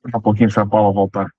Daqui a pouquinho se a Paula voltar.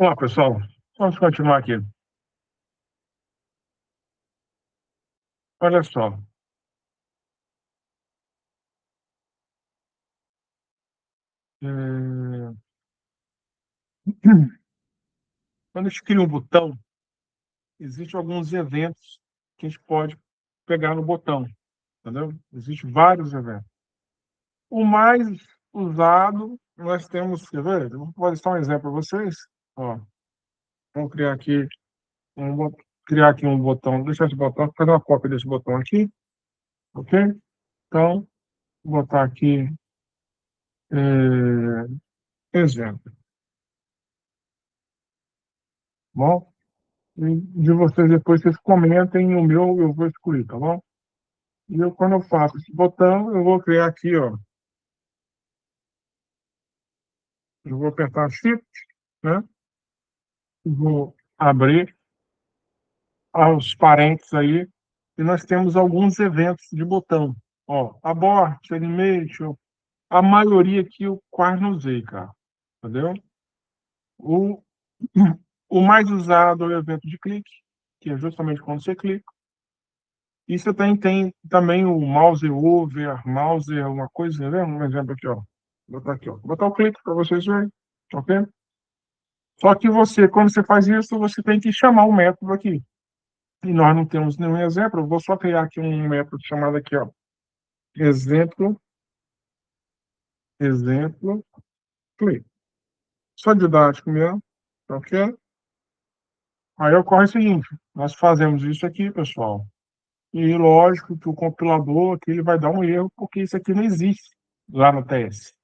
Ó, pessoal, vamos continuar aqui. Olha só. é, Quando a gente cria um botão, existem alguns eventos que a gente pode pegar no botão, entendeu? Existem vários eventos. O mais usado, nós temos, quer ver? Eu vou fazer só um exemplo para vocês. Ó, vamos criar aqui um botão, deixar esse botão, fazer uma cópia desse botão aqui, ok? Então, vou botar aqui, exemplo, bom? E de vocês depois vocês comentem o meu, eu vou excluir, tá bom? E eu, quando eu faço esse botão, eu vou criar aqui, ó, eu vou apertar Shift, né? Vou abrir os parênteses aí, e nós temos alguns eventos de botão. Ó, abort, animation, a maioria aqui eu quase não usei, cara. Entendeu? O, o mais usado é o evento de clique, que é justamente quando você clica. E você tem também o mouse over, mouse alguma coisa, tá vendo? Um exemplo aqui, ó. Vou botar aqui, ó. Vou botar o clique para vocês verem, ok? Só que você, quando você faz isso, você tem que chamar um método aqui. E nós não temos nenhum exemplo, eu vou só criar aqui um método chamado aqui, ó. Exemplo, exemplo, clique. Só didático mesmo, ok? Aí ocorre o seguinte, nós fazemos isso aqui, pessoal, e lógico que o compilador aqui ele vai dar um erro, porque isso aqui não existe lá no TS.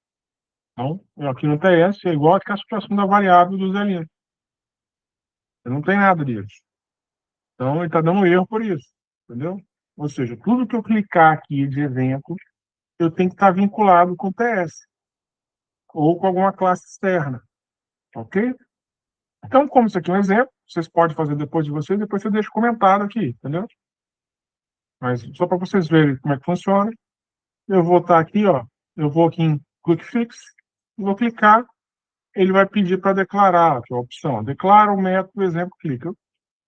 Então, aqui no TS é igual a situação da variável do Zelino. Não tem nada disso. Então, ele está dando erro por isso, entendeu? Ou seja, tudo que eu clicar aqui de evento, eu tenho que estar vinculado com o TS ou com alguma classe externa, ok? Então, como isso aqui é um exemplo, vocês podem fazer depois de vocês, depois você deixa comentário aqui, entendeu? Mas só para vocês verem como é que funciona, eu vou estar aqui, ó, eu vou aqui em Quick Fix, vou clicar, ele vai pedir para declarar, que é a opção, declara o método, exemplo, clica.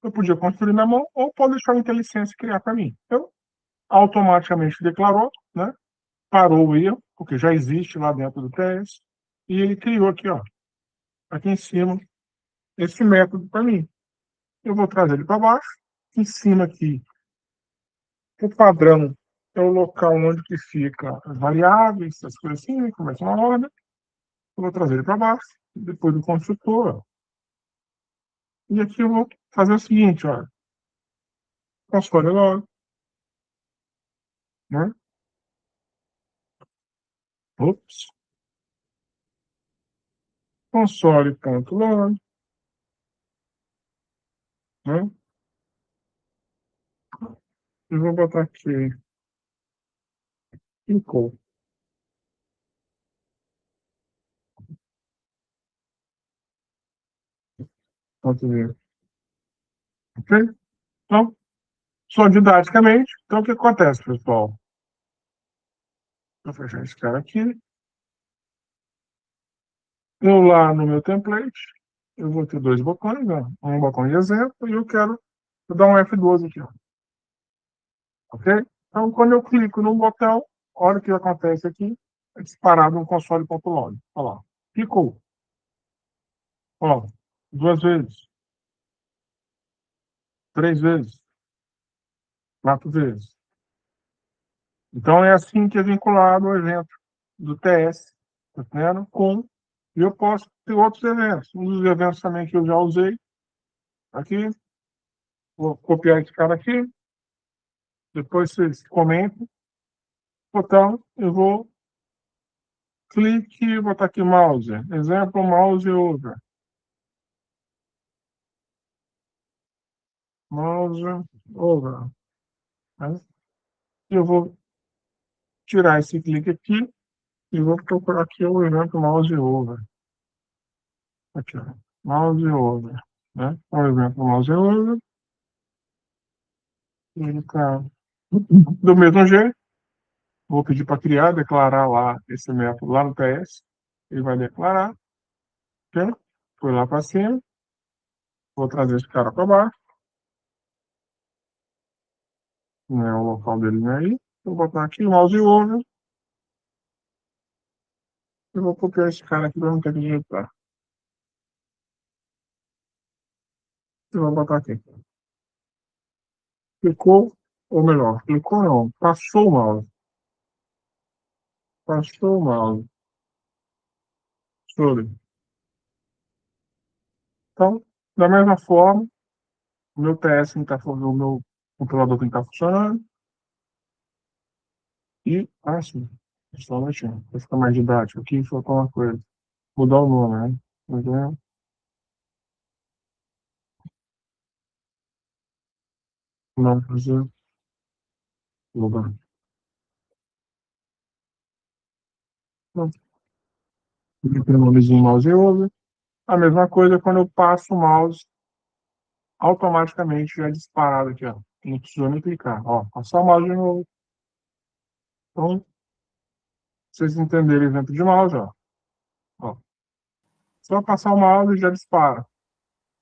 Eu podia construir na mão ou pode deixar a IntelliSense criar para mim. Então, automaticamente declarou, né? Parou o erro, porque já existe lá dentro do TS, e ele criou aqui, ó, aqui em cima, esse método para mim. Eu vou trazer ele para baixo, em cima aqui, o padrão é o local onde que fica as variáveis, as coisas assim, começa uma ordem, eu vou trazer ele para baixo, depois do construtor, e aqui eu vou fazer o seguinte, olha, console log, né? Ops, console.log, né? E vou botar aqui, equal, ponto ver, ok? Então, só didaticamente, então o que acontece, pessoal? Vou fechar esse cara aqui, eu lá no meu template, eu vou ter dois botões, né? Um botão de exemplo, e eu quero dar um F12 aqui, ó, ok? Então, quando eu clico no botão, olha o que acontece aqui, é disparado no console.log. Olha lá, clicou, ó, duas vezes, três vezes, quatro vezes. Então, é assim que é vinculado o evento do TS, tá vendo? E eu posso ter outros eventos. Um dos eventos também que eu já usei aqui, vou copiar esse cara aqui, depois vocês comentam, botão, eu vou clique e botar aqui mouse. Exemplo, mouse over. Mouse over. Né? Eu vou tirar esse clique aqui e vou procurar aqui o evento mouse over. Aqui, ó. Mouse over. Né? O evento mouse over. Ele está do mesmo jeito. Vou pedir para criar, declarar lá esse método lá no PS. Ele vai declarar. Ok? Foi lá para cima. Vou trazer esse cara para baixo. Não é o local dele, né? Aí. Vou botar aqui o mouse over. Eu vou copiar esse cara aqui para não ter que digitar. Eu vou botar aqui. Clicou, ou melhor, clicou não, passou o mouse. Passou o mouse sobre. Então, da mesma forma, o meu TS não tá, o meu compilador tem que estar funcionando. E, sim, só um minutinho, para ficar mais didático aqui, faltou uma coisa. Mudar o nome, né? Entendeu? Não fazer, mudar. Não, tem o nomezinho mouse over. A mesma coisa quando eu passo o mouse, automaticamente já é disparado aqui, ó. Não precisa nem clicar. Ó, passar o mouse de novo. Então, vocês entenderem o exemplo de mouse, ó. Ó, só passar o mouse já dispara.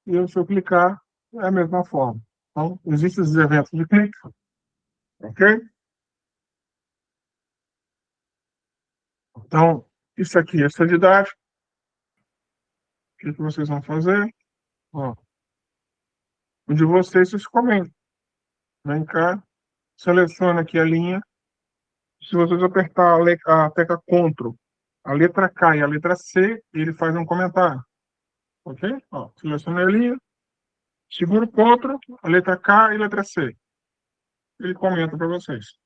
E eu, se eu clicar, é a mesma forma. Então, existem esses eventos de clique, ok? Então, isso aqui é essa didática. O que vocês vão fazer? Ó, o de vocês, vocês comentam. Vem cá, seleciona aqui a linha. Se vocês apertar a tecla Ctrl, a letra K e a letra C, ele faz um comentário. Ok? Ó, seleciona a linha, segura o Ctrl, a letra K e a letra C. Ele comenta para vocês.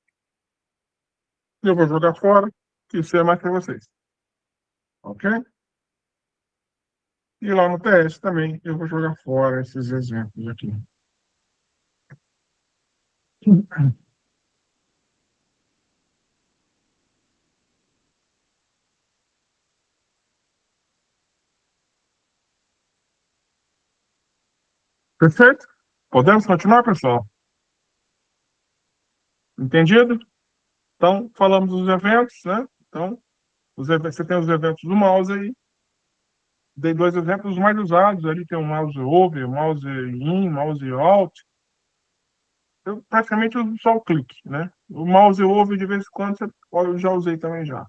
Eu vou jogar fora, que isso é mais para vocês. Ok? E lá no TS também eu vou jogar fora esses exemplos aqui. Perfeito? Podemos continuar, pessoal? Entendido? Então, falamos dos eventos, né? Então, você tem os eventos do mouse aí. Dei dois exemplos mais usados. Ali tem o mouse over, mouse in, mouse alt. Eu praticamente uso só o clique, né? O mouse over, de vez em quando, eu já usei também já.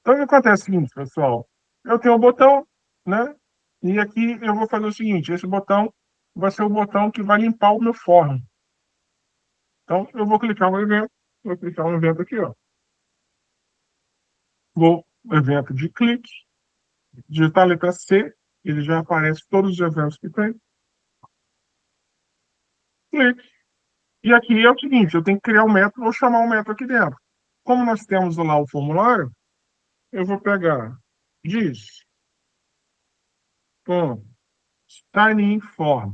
Então, o que acontece é o seguinte, pessoal. Eu tenho um botão, né? E aqui eu vou fazer o seguinte, esse botão vai ser o botão que vai limpar o meu form. Então, eu vou clicar no evento aqui, ó. Vou no evento de clique, digitar a letra C, ele já aparece todos os eventos que tem. Clique. E aqui é o seguinte, eu tenho que criar um método, vou chamar um método aqui dentro. Como nós temos lá o formulário, eu vou pegar diz, ponto, sign form.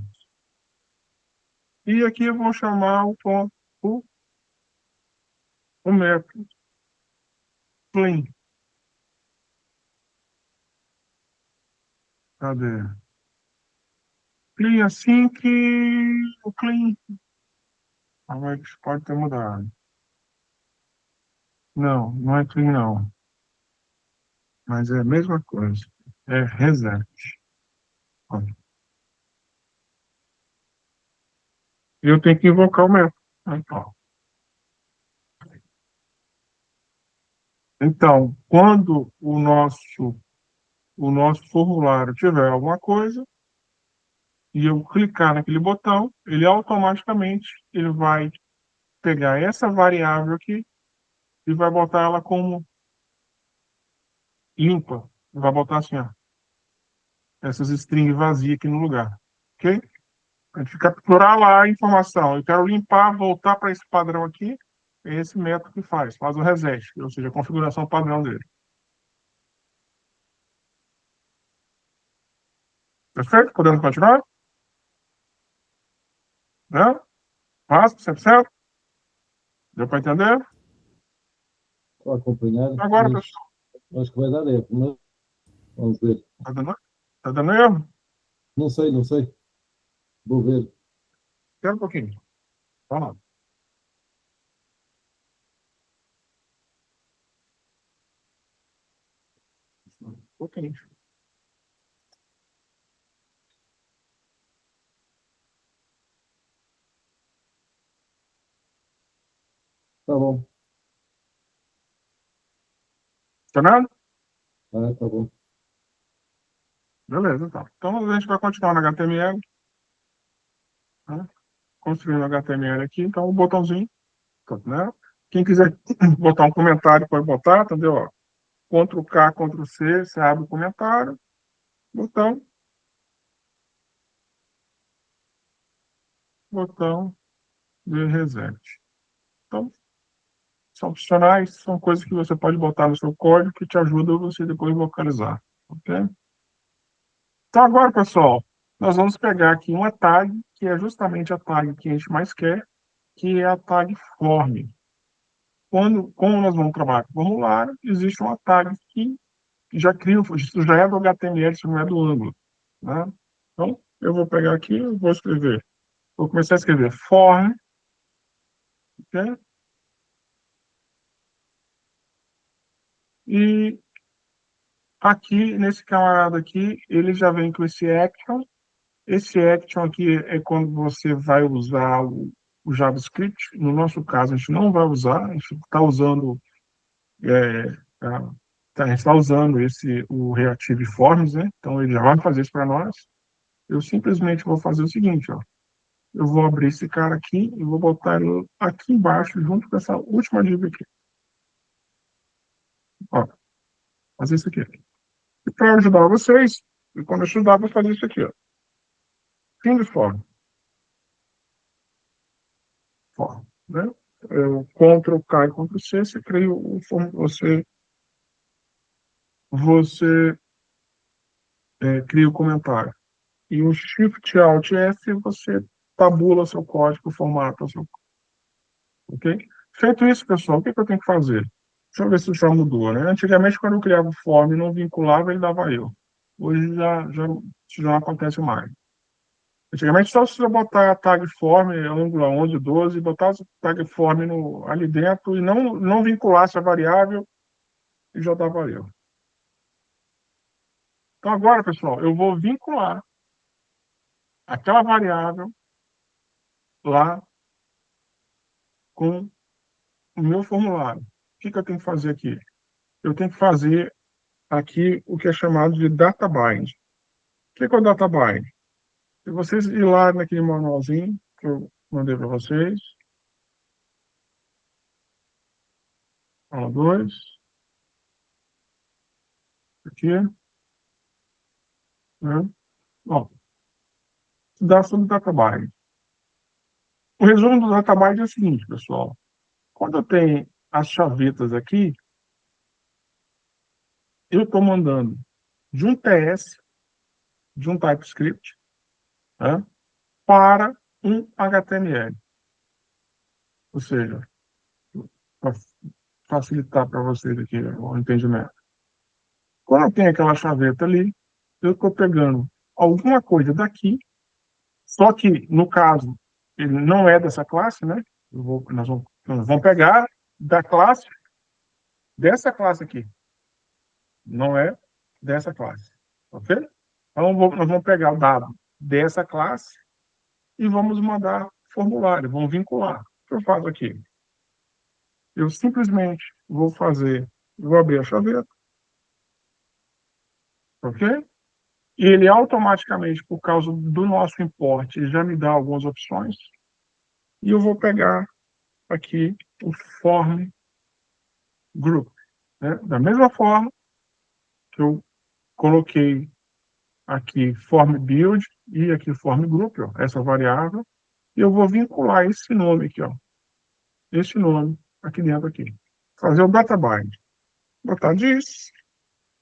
E aqui eu vou chamar o método clean. Cadê? Clean assim que o clean. Mas pode ter mudado. Não, não é clean não. Mas é a mesma coisa. É reset. Ó. Eu tenho que invocar o método. Então, quando o nosso formulário tiver alguma coisa, e eu clicar naquele botão, ele automaticamente ele vai pegar essa variável aqui e vai botar ela como limpa. Vai botar assim, ó, essas strings vazias aqui no lugar. Ok? A gente capturar lá a informação. Eu quero limpar, voltar para esse padrão aqui. É esse método que faz o reset, ou seja, a configuração padrão dele. Perfeito? Podemos continuar? Né? Fácil, 100%? Deu para entender? Estou a acompanhar, Agora, mas pessoal, acho que vai dar erro, mas vamos ver. tá dando erro? Não sei, não sei. Vou ver. Espera um pouquinho. Vamos lá. Um pouquinho. Tá bom. Tá vendo? Ah, tá bom. Beleza, então. Então, a gente vai continuar no HTML, né? Construindo HTML aqui. Então, o botãozinho, né? Quem quiser botar um comentário, pode botar, entendeu? Ó, Ctrl K, Ctrl C, você abre o comentário, botão de reset. Então, são opcionais, são coisas que você pode botar no seu código que te ajudam você depois localizar. Ok? Então, agora, pessoal, nós vamos pegar aqui uma tag, que é justamente a tag que a gente mais quer, que é a tag form. Como nós vamos trabalhar com formulário, existe uma tag que já cria, isso já é do HTML, isso não é do Angular, né? Então, eu vou pegar aqui, eu vou escrever, vou começar a escrever form, ok? E aqui, nesse camarada aqui, ele já vem com esse action. Esse action aqui é quando você vai usar o JavaScript. No nosso caso, a gente não vai usar, a gente está usando, é, a gente está usando o Reactive Forms, né? Então, ele já vai fazer isso para nós. Eu simplesmente vou fazer o seguinte, ó. Eu vou abrir esse cara aqui e vou botar ele aqui embaixo, junto com essa última div aqui. Ó, fazer isso aqui. E para ajudar vocês, e quando eu estudar, vou fazer isso aqui, ó. Fim de forma. Forma, né? Eu Ctrl K e Ctrl C, você cria você cria o comentário. E o Shift Alt F você tabula seu código, formata seu, ok? Feito isso, pessoal, o que eu tenho que fazer? Deixa eu ver se já mudou, né? Antigamente, quando eu criava o form e não vinculava, ele dava erro. Hoje isso já não acontece mais. Antigamente, só se você botar a tag form, Angular 11, 12, botar a tag form ali dentro e não vinculasse a variável, e já dava erro. Então, agora, pessoal, eu vou vincular aquela variável lá com o meu formulário. O que eu tenho que fazer aqui? Eu tenho que fazer aqui o que é chamado de data bind. O que é o data bind? Se vocês ir lá naquele manualzinho que eu mandei para vocês, aula 2, aqui, né? Bom, estudar sobre data bind. O resumo do data bind é o seguinte, pessoal. Quando eu tenho as chavetas aqui, eu estou mandando de um TS, de um TypeScript, né, para um HTML. Ou seja, para facilitar para vocês aqui o entendimento. Quando eu tenho aquela chaveta ali, eu estou pegando alguma coisa daqui, só que, no caso, ele não é dessa classe, né? Nós vamos pegar da classe, dessa classe aqui. Não é dessa classe. Ok? Então, nós vamos pegar o dado dessa classe e vamos mandar formulário, vamos vincular. O que eu faço aqui? Eu simplesmente vou abrir a chaveta, ok? E ele automaticamente, por causa do nosso import, ele já me dá algumas opções. E eu vou pegar aqui o form group, né? Da mesma forma que eu coloquei aqui form build e aqui form group, ó, essa variável, e eu vou vincular esse nome aqui, ó, esse nome aqui dentro aqui. Fazer o data bind. Botar diz,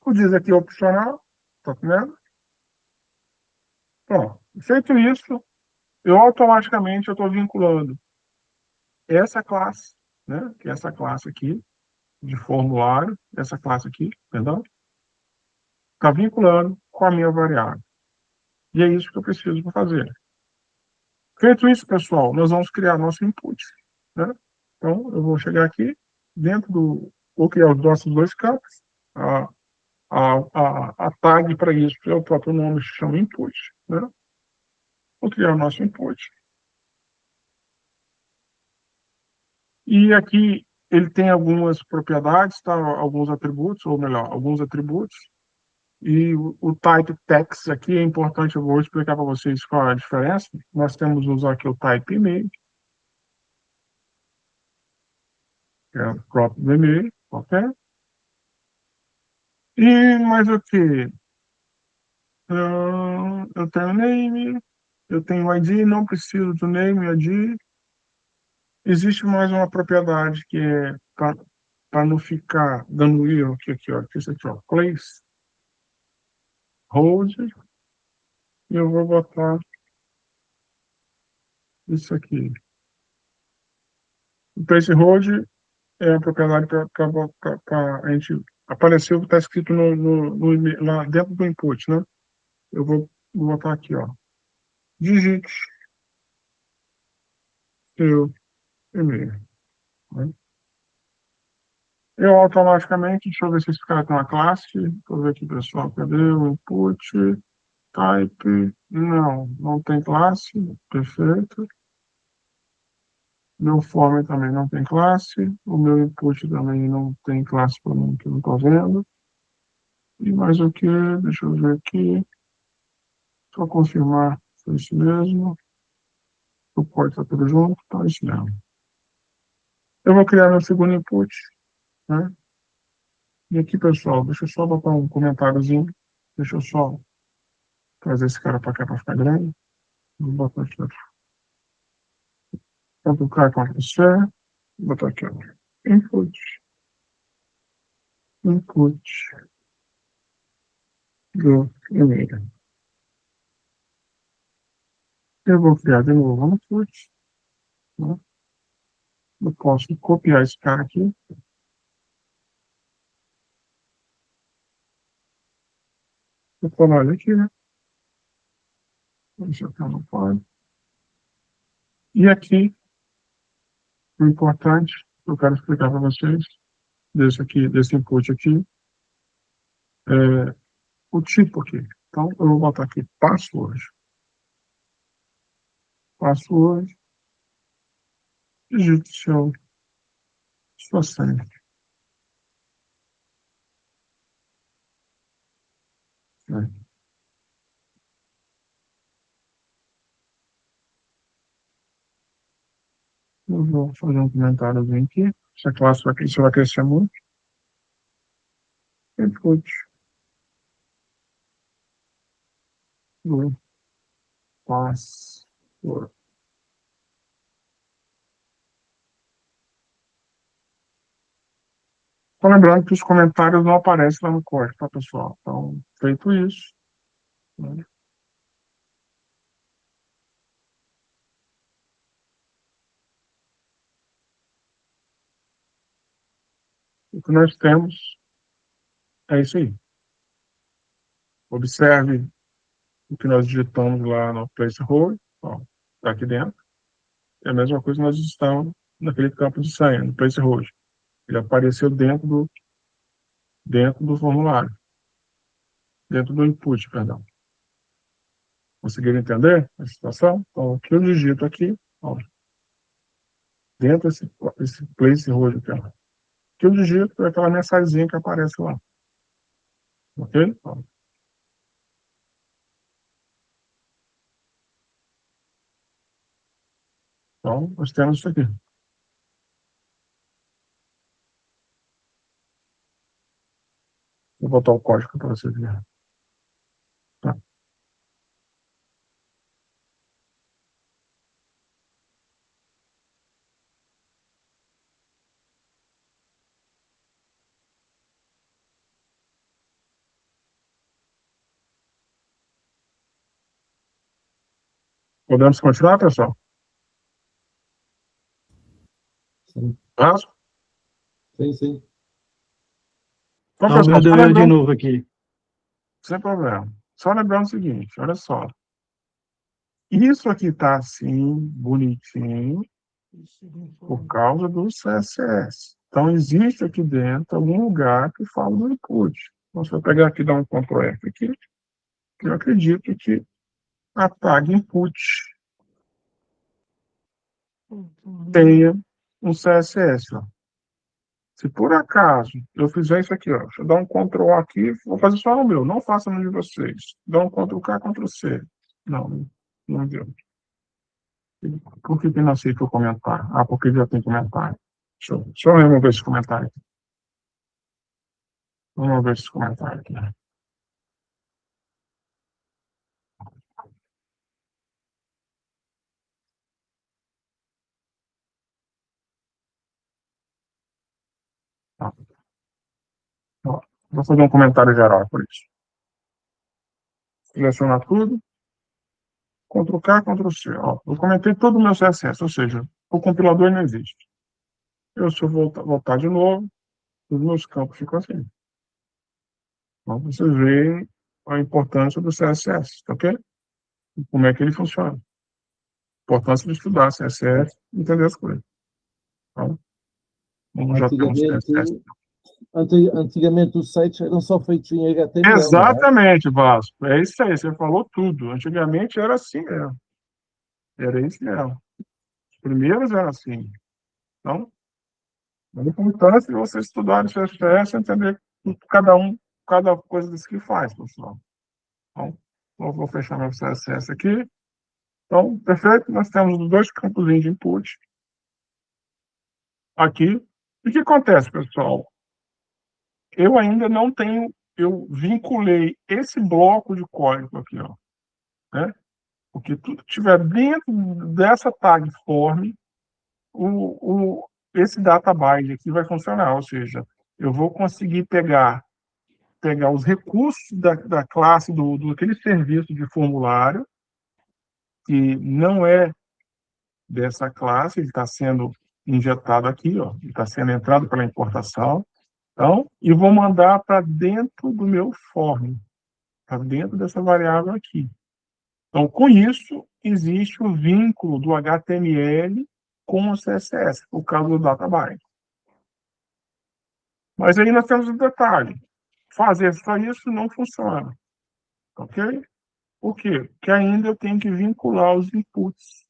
o diz aqui é opcional, tá vendo? Bom, feito isso, eu automaticamente estou vinculando essa classe, né, que é essa classe aqui, de formulário, essa classe aqui, entendeu? Está vinculando com a minha variável. E é isso que eu preciso fazer. Feito isso, pessoal, nós vamos criar nosso input, né? Então, eu vou chegar aqui, dentro do... Vou criar os nossos dois campos. A, a tag para isso é o próprio nome, se chama input, né? Vou criar o nosso input. E aqui ele tem algumas propriedades, tá? Alguns atributos, ou melhor, alguns atributos. E o type text aqui é importante, eu vou explicar para vocês qual é a diferença. Nós temos que usar aqui o type email, que é o próprio do e-mail, ok? E mais o que? Eu tenho name, eu tenho ID, não preciso do name e ID. Existe mais uma propriedade que é para não ficar dando erro, que aqui, ó, que isso aqui, ó, place, hold, e eu vou botar isso aqui. O place hold é a propriedade para a gente aparecer o que está escrito lá dentro do input, né? Eu vou botar aqui, ó, digite seu e-mail, né? Eu automaticamente, deixa eu ver se esse cara tem uma classe, deixa eu ver aqui, pessoal, cadê o input, type, não tem classe, perfeito. Meu form também não tem classe, o meu input também não tem classe para mim, que eu não estou vendo. E mais o que? Deixa eu ver aqui, só confirmar se foi isso mesmo. O port está tudo junto, então é isso mesmo. Eu vou criar meu segundo input, né? E aqui, pessoal, deixa eu só botar um comentáriozinho, deixa eu só trazer esse cara para cá para ficar grande. Vou botar aqui, ó. Tanto K quanto C. Vou botar aqui, ó. Input, input do e-mail. Eu vou criar de novo um input, né? Eu posso copiar esse cara aqui. Vou colar ele aqui, né? Esse aqui não pode. E aqui, o importante, que eu quero explicar para vocês, desse input aqui, é o tipo aqui. Então, eu vou botar aqui password. Password, digite sua senha. Né? Eu vou fazer um comentáriozinho aqui. Essa classe vai, isso vai crescer muito. Input do password. Só lembrando que os comentários não aparecem lá no código, tá, pessoal? Então, feito isso, né, o que nós temos é isso aí. Observe o que nós digitamos lá no placeholder, ó, tá aqui dentro. É a mesma coisa que nós digitamos naquele campo de senha, no placeholder. Ele apareceu dentro do formulário, dentro do input, perdão. Conseguiram entender a situação? Então, o que eu digito aqui, ó, dentro desse placeholder, o que eu digito é aquela mensagenzinha que aparece lá. Ok? Então, nós temos isso aqui. Vou botar o código para vocês verem. Tá. Podemos continuar, pessoal? Sim, Caso? sim, sim. Então, Tá o pessoal, meu só deu erro de lembrando, novo aqui. sem problema. Só lembrando o seguinte, olha só. Isso aqui está assim, bonitinho, por causa do CSS. Então, existe aqui dentro algum lugar que fala do input. Então, se eu pegar aqui e dar um Ctrl F aqui, eu acredito que a tag input tenha um CSS. Ó. Se por acaso eu fizer isso aqui, ó, deixa eu dar um Ctrl A aqui, vou fazer só no meu, não faça no de vocês. Dá um Ctrl K, Ctrl C. Não, não deu. Por que não aceita o comentário? Ah, porque já tem comentário. Deixa eu remover esse comentário aqui. Vamos ver esse comentário aqui. Tá. Ó, vou fazer um comentário geral por isso. Selecionar tudo. Ctrl K, Ctrl C. Ó, eu comentei todo o meu CSS, ou seja, o compilador não existe. Eu, se eu voltar de novo, os meus campos ficam assim. Então, vocês veem a importância do CSS, tá ok? E como é que ele funciona. A importância de estudar CSS e entender as coisas. Então, vamos já ter um Antigamente, CSS. antigamente os sites eram só feitos em HTML, não é? Exatamente, Vasco. É isso aí, você falou tudo. Antigamente era assim mesmo. Era isso mesmo. Os primeiros eram assim. Então, a importância de você estudar o CSS e entender cada coisa disso que faz, pessoal. Então, eu vou fechar meu CSS aqui. Então, perfeito. Nós temos os dois campos de input aqui. E o que acontece, pessoal? Eu ainda não tenho, eu vinculei esse bloco de código aqui, ó, né? Porque tudo que estiver dentro dessa tag form, esse data bind aqui vai funcionar, ou seja, eu vou conseguir pegar os recursos da classe do aquele serviço de formulário, que não é dessa classe, ele está sendo injetado aqui, ó, ele está sendo entrado pela importação, então, e vou mandar para dentro do meu form, para dentro dessa variável aqui. Então, com isso, existe o vínculo do HTML com o CSS, por causa do data-bind. Mas aí nós temos um detalhe. Fazer só isso não funciona. Ok? Por quê? Porque ainda eu tenho que vincular os inputs.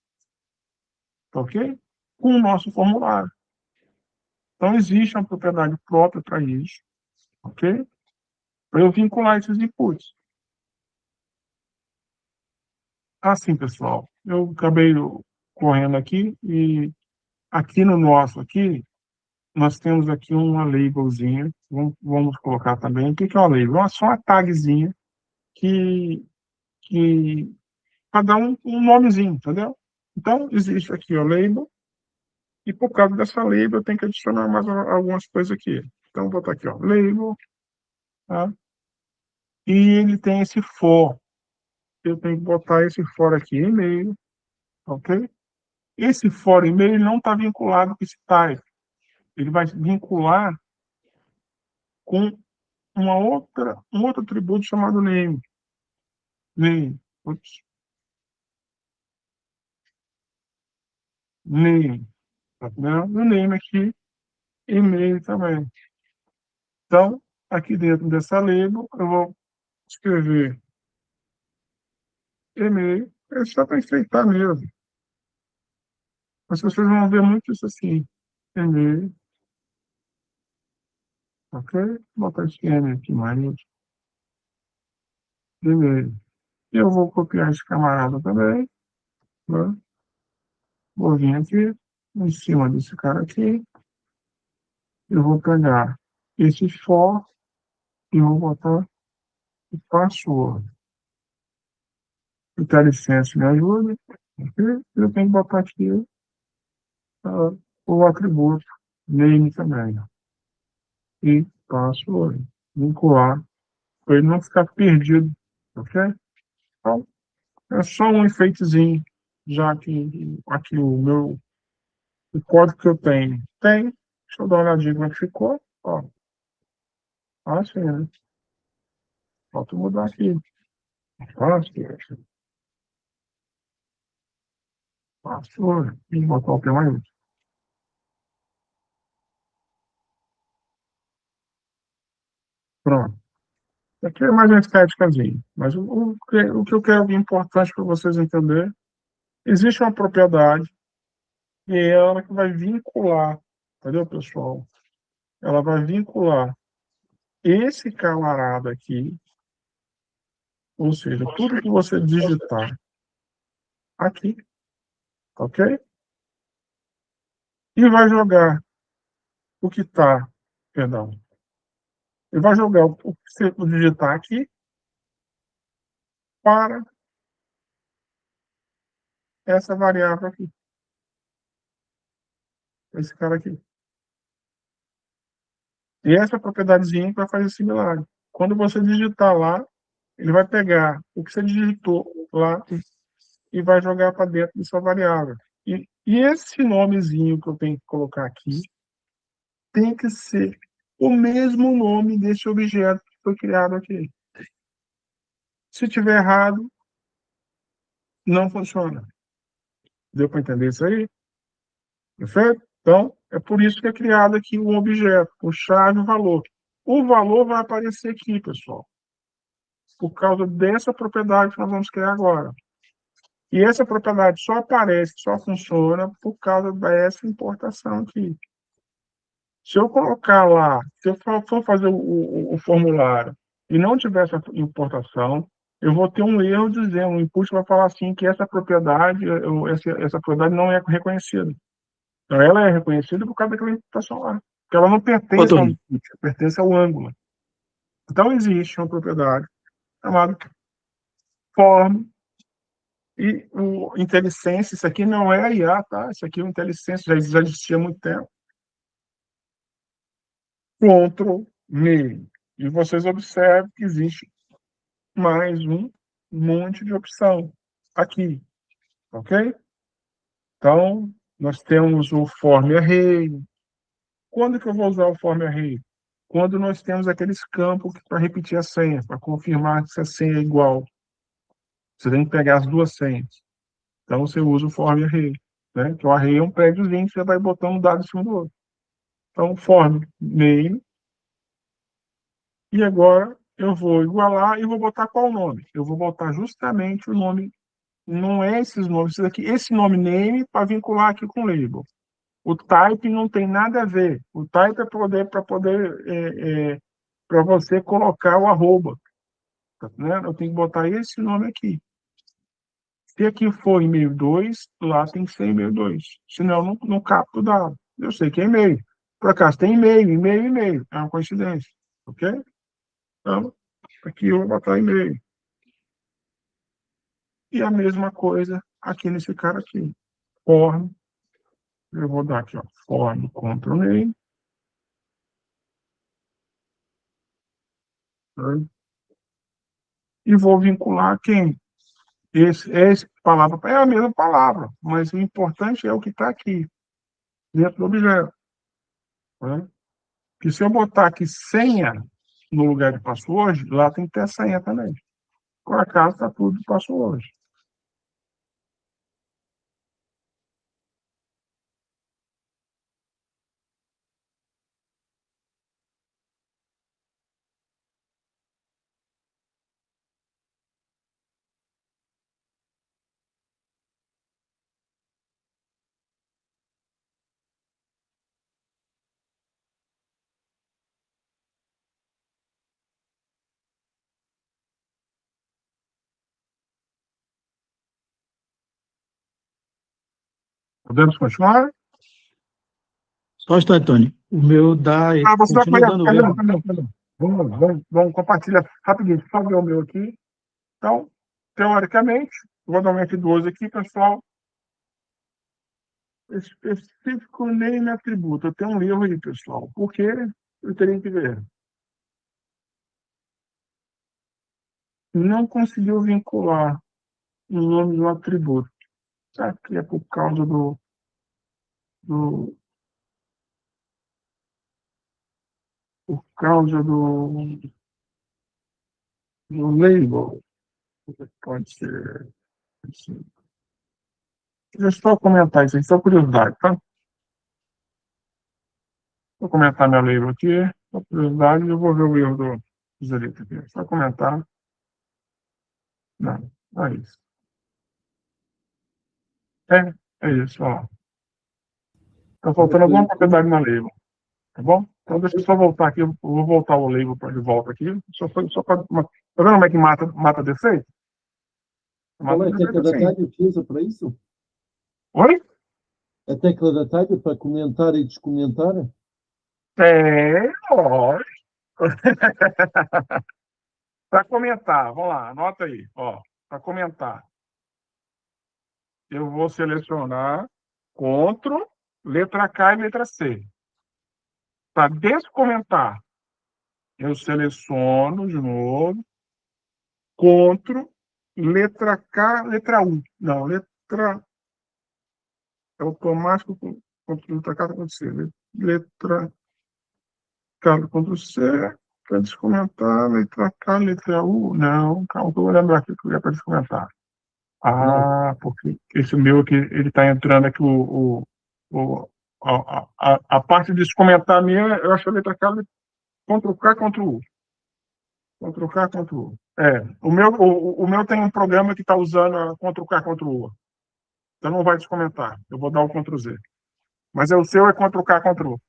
Ok? Com o nosso formulário. Então, existe uma propriedade própria para isso. Ok? Para eu vincular esses inputs. Assim, pessoal. Eu acabei correndo aqui e Aqui no nosso, aqui, nós temos aqui uma labelzinha, vamos colocar também. O que que é uma label? É só uma tagzinha que para dar um nomezinho, entendeu? Então, existe aqui o label, e por causa dessa label, eu tenho que adicionar mais algumas coisas aqui. Então, vou botar aqui, ó, label, tá? E ele tem esse for. Eu tenho que botar esse for aqui, e-mail, ok? Esse for e-mail não está vinculado com esse type. Ele vai vincular com um outro atributo chamado name. Name. Ups, name. Tá vendo? O name aqui, e-mail também. Então, aqui dentro dessa label, eu vou escrever e-mail. É só para enfeitar mesmo. Mas vocês vão ver muito isso assim. E-mail, ok? Vou botar esse N aqui mais. E-mail. Eu vou copiar esse camarada também. Né? Vou vir aqui, em cima desse cara aqui. Eu vou pegar esse for e vou botar o password. Dá licença, me ajuda. Ok? Eu tenho que botar aqui o atributo name também. E password. Vincular, para ele não ficar perdido. Ok? Então, é só um efeitozinho, já que aqui o código que eu tenho tem. Deixa eu dar uma olhadinha como é que ficou. Ó, fácil, né? Falta mudar aqui. Fácil, fácil. E botar o P maiúsculo. Pronto. Aqui é mais uma estéticazinha. Mas o que eu quero de importante para vocês entenderem, existe uma propriedade e é ela que vai vincular, entendeu, pessoal? Ela vai vincular esse camarada aqui, ou seja, tudo que você digitar aqui, ok? E vai jogar o que está, perdão, e vai jogar o que você digitar aqui para essa variável aqui, esse cara aqui. E essa propriedadezinha vai fazer similar. Quando você digitar lá, ele vai pegar o que você digitou lá e vai jogar para dentro dessa variável. E esse nomezinho que eu tenho que colocar aqui tem que ser o mesmo nome desse objeto que foi criado aqui. Se tiver errado, não funciona. Deu para entender isso aí? Perfeito? Então, é por isso que é criado aqui um objeto, o chave e o valor. O valor vai aparecer aqui, pessoal, por causa dessa propriedade que nós vamos criar agora. E essa propriedade só aparece, só funciona por causa dessa importação aqui. Se eu colocar lá, se eu for fazer o formulário e não tiver essa importação, eu vou ter um erro dizendo, o input vai falar assim que essa propriedade, essa propriedade não é reconhecida. Então, ela é reconhecida por causa daquela importação lá. Porque ela não Ô, pertence ao Tony, input, pertence ao ângulo. Então, existe uma propriedade chamada form, e o IntelliSense, isso aqui não é IA, tá? Isso aqui é o IntelliSense, já existia há muito tempo. Ctrl Mail. E vocês observam que existe mais um monte de opção aqui, ok? Então, nós temos o Form Array. Quando que eu vou usar o Form Array? Quando nós temos aqueles campos para repetir a senha, para confirmar se a senha é igual. Você tem que pegar as duas senhas. Então, você usa o Form Array, né? Que o array é um prédiozinho que você vai botando um dado em cima do outro. Então, Form Name. E agora eu vou igualar e vou botar qual nome? Eu vou botar justamente o nome, não é esses nomes, esse nome name para vincular aqui com o label. O type não tem nada a ver. O type é para você colocar o arroba. Tá vendo? Eu tenho que botar esse nome aqui. Se aqui for e-mail 2, lá tem que ser e-mail 2. Senão, não capta o dado. Eu sei que é e-mail. Por acaso, tem e-mail, e-mail, e-mail. É uma coincidência. Ok? Então, aqui eu vou botar e-mail. E a mesma coisa aqui nesse cara aqui. Form. Eu vou dar aqui, ó. Form, Ctrl name. Tá? E vou vincular quem? Esse palavra é a mesma palavra, mas o importante é o que está aqui, dentro do objeto. Né? Que se eu botar aqui senha no lugar de password, lá tem que ter senha também. Por acaso está tudo de password. Podemos continuar? Só um instante, Tony. O meu dá, Você vai continua apoiar. dando Perdão, erro. perdão, perdão. Vamos compartilhar rapidinho. Só ver o meu aqui. Então, teoricamente, vou dar um F12 aqui, pessoal. Específico name atributo. Eu tenho um erro aí, pessoal. Por quê? Eu teria que ver. Não conseguiu vincular o nome do atributo. Será que é por causa do, por causa do label? Pode ser. Assim. Deixa eu só comentar isso aí, só curiosidade, tá? Vou comentar meu label aqui, só curiosidade, eu vou ver o erro do Zerito aqui. Só comentar. Não, é isso. É isso, ó. Tá faltando alguma propriedade na label, tá bom? Então deixa eu só voltar aqui, eu vou voltar o label de volta aqui, só para. Tá vendo como é que mata defeito? Qual Mata é a tecla defeito de assim. atalho que usa para isso? Oi? A tecla de atalho para comentar e descomentar? Lógico. Para comentar, vamos lá, anota aí, ó. Para comentar, eu vou selecionar Ctrl, letra K e letra C. Para descomentar, eu seleciono de novo, Ctrl, letra K, letra U. Não, letra. É automático, Ctrl, letra K, Ctrl C. Letra K, Ctrl C. Para descomentar, letra K, letra U. Não, calma, que eu vou lembrar aqui que eu ia para descomentar. Não. Ah, porque esse meu aqui, ele está entrando aqui, o, a parte de comentar minha, eu acho a letra K, Ctrl K, Ctrl U. Ctrl K, Ctrl U. O meu tem um programa que está usando a Ctrl K, Ctrl U. Então não vai descomentar. Eu vou dar o Ctrl Z. Mas o seu é Ctrl K, Ctrl U.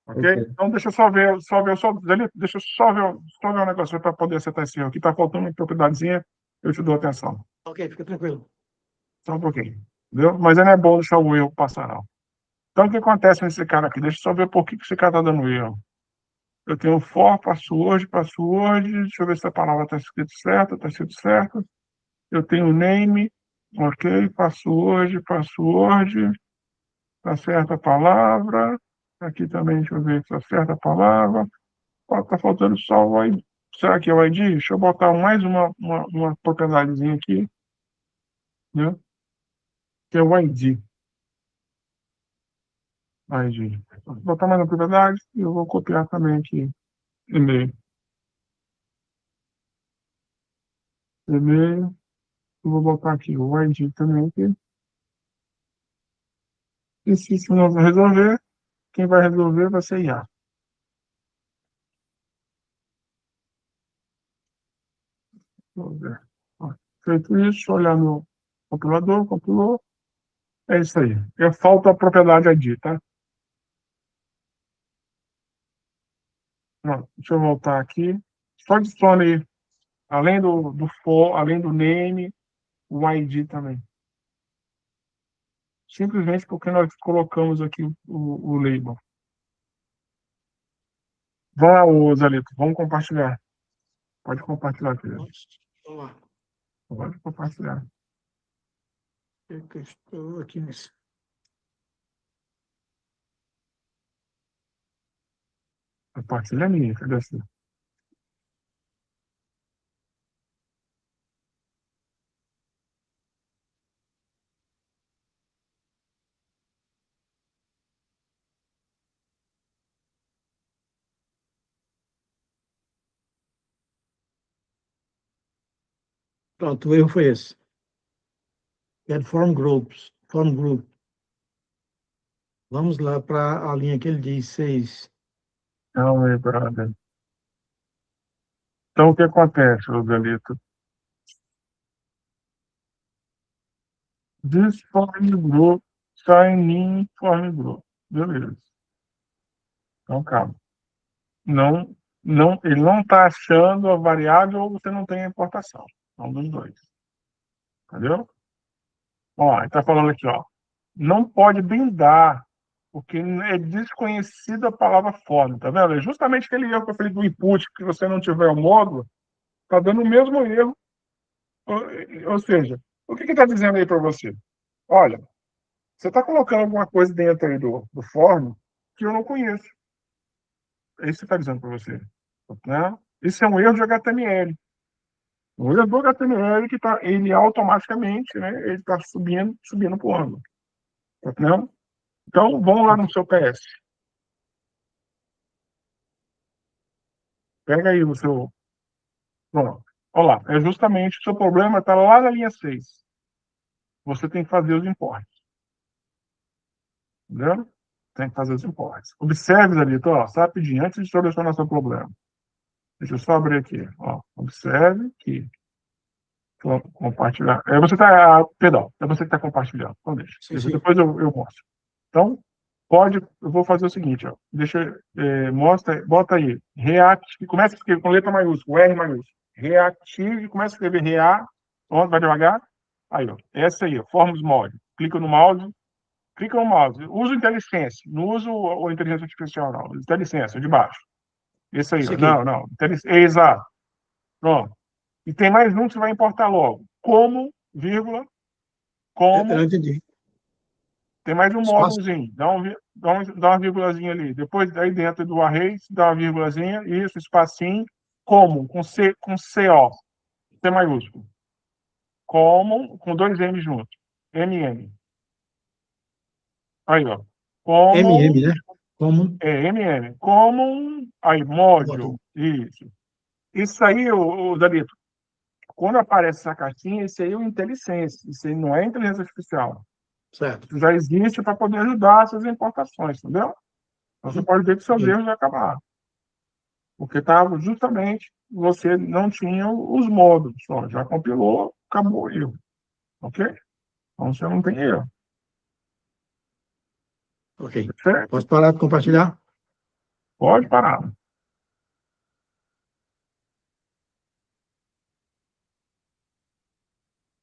Ok? Ok. Então deixa eu deixa eu só ver um negócio para poder acertar esse erro. Aqui está faltando uma propriedadezinha, eu te dou atenção. Ok, fica tranquilo. Só um pouquinho. Entendeu? Mas não é bom deixar o erro passar, não. Então, o que acontece nesse cara aqui? Deixa eu só ver por que esse cara está dando erro. Eu tenho for, password. Deixa eu ver se a palavra está escrito certo. Está escrito certo. Eu tenho name, ok. Password. Está certa a palavra. Aqui também, deixa eu ver se está certa a palavra. Está faltando só o ID. Será que é o ID? Deixa eu botar mais uma propriedadezinha aqui, né? Que é o ID. ID. Vou botar mais uma propriedade e eu vou copiar também aqui. E-mail. E-mail. Eu vou botar aqui o ID também aqui. E se isso não resolver, quem vai resolver vai ser IA. Vamos ver. Ó, feito isso, olhar no compilador, compilou. É isso aí. Eu falta a propriedade ID, tá? Pronto, deixa eu voltar aqui. Só adicione, além do for, além do name, o ID também. Simplesmente porque nós colocamos aqui o label. Vamos lá, ô Zalito, vamos compartilhar. Pode compartilhar, querido. Vamos lá. Pode compartilhar. Eu que estou aqui nesse. Compartilha a minha, cadê você? Pronto, o erro foi esse. Get form groups. Form group. Vamos lá para a linha que ele diz 6. Não, meu brother. Então, o que acontece, ô Zalito? This form group, sign in form group. Beleza. Então, calma. Não, não, ele não está achando a variável ou você não tem a importação. É um dos dois. Entendeu? Ó, ele está falando aqui, ó. Não pode blindar, porque é desconhecida a palavra form, tá vendo? É justamente aquele erro que eu falei do input, que você não tiver o módulo, está dando o mesmo erro. Ou seja, o que está dizendo aí para você? Olha, você está colocando alguma coisa dentro aí do form que eu não conheço. É isso que está dizendo para você. Né? Isso é um erro de HTML. O erro do HTML que tá, ele automaticamente, né, ele está subindo para o ângulo. Né? Então, vamos lá no seu PS. Pega aí o seu. Pronto. Olha lá. É justamente o seu problema está lá na linha 6. Você tem que fazer os importes. Entendeu? Tem que fazer os importes. Observe, Dalito, ó, rapidinho, antes de solucionar seu problema. Deixa eu só abrir aqui. Ó, observe que. Vou compartilhar. É você tá, perdão, é você que está compartilhando. Então deixa. Sim, sim. Depois eu mostro. Então, eu vou fazer o seguinte, ó. Deixa, mostra, bota aí, React, começa a escrever com letra maiúscula, R maiúsculo. Reactive, começa a escrever Rea, onde vai devagar. Aí, ó, essa aí, ó, Forms Mod. Clica no mouse. Usa IntelliSense, não usa o inteligência artificial, não. IntelliSense, de baixo. Esse aí, Esse ó. aqui. Não. Exato. Pronto. E tem mais um que você vai importar logo. Como, vírgula, Eu como. entendi. Tem mais um Espaço. módulozinho. Dá uma vírgulazinha ali. Depois, aí dentro do array, dá uma vírgulazinha. Isso, espacinho. Como, com CO. C maiúsculo. Como, com dois M juntos. MM. Aí, ó. Como, MM, né? Como MM. Como, aí, módulo. módulo. Isso. Isso aí, o Dalito, quando aparece essa caixinha, isso aí é o IntelliSense. Isso aí não é inteligência artificial. Certo. Isso já existe para poder ajudar essas importações, entendeu? Então, você pode ver que seus Entendi. erros já acabaram. Porque estava justamente, você não tinha os módulos. Ó, já compilou, acabou o erro. Ok? Então você não tem erro. Ok. Certo? Posso parar de compartilhar? Pode parar.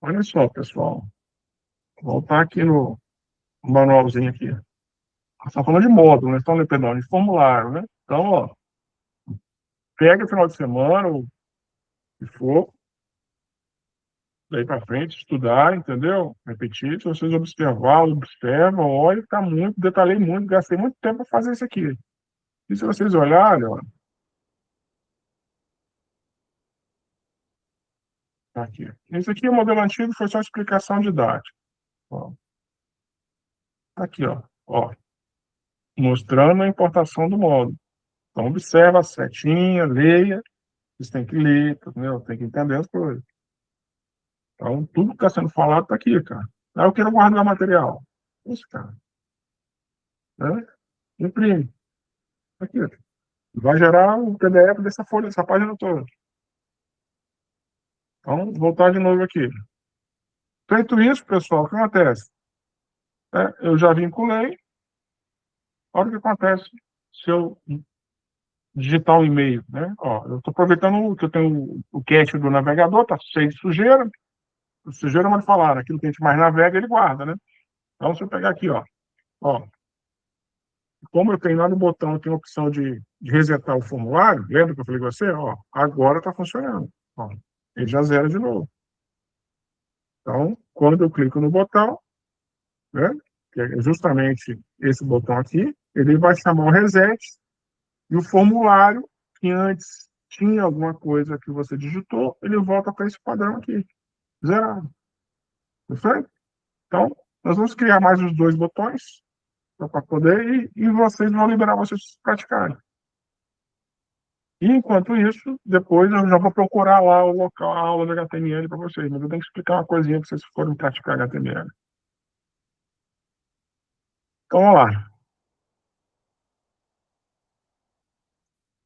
Olha só, pessoal. Vou voltar aqui no manualzinho aqui. Nós estamos falando de módulo, né? Estamos perdão, de formulário, né? Então, ó, pega o final de semana, ou se for, daí para frente, estudar, entendeu? Repetir, se vocês observam, olha, tá muito, detalhei muito, gastei muito tempo para fazer isso aqui. E se vocês olharem, ó, tá aqui. Esse aqui é o modelo antigo, foi só explicação didática. Ó, tá aqui, ó, mostrando a importação do módulo. Então, observa a setinha, leia, vocês têm que ler, entendeu? Tem que entender as coisas. Então, tudo que está sendo falado está aqui, cara. Ah, eu quero guardar material. Isso, cara. Né? Imprime. Tá aqui. Vai gerar o PDF dessa folha, dessa página toda. Então, voltar de novo aqui. Feito isso, pessoal, o que acontece? Eu já vinculei. Olha o que acontece se eu digitar um e-mail, né? Ó, eu estou aproveitando que eu tenho o cache do navegador, está cheio de sujeira. Vocês viram onde falar, aquilo que a gente mais navega, ele guarda, né? Então, se eu pegar aqui, ó, como eu tenho lá no botão, eu tenho a opção de resetar o formulário, lembra que eu falei com você? Ó, agora está funcionando. Ó, ele já zera de novo. Então, quando eu clico no botão, né, que é justamente esse botão aqui, ele vai chamar o reset e o formulário que antes tinha alguma coisa que você digitou, ele volta para esse padrão aqui, zerado. Perfeito? Então, nós vamos criar mais os dois botões para poder, e vocês vão liberar vocês praticarem. E, enquanto isso, depois eu já vou procurar lá o local, a aula de HTML para vocês, mas eu tenho que explicar uma coisinha para vocês forem praticar HTML. Então, vamos lá.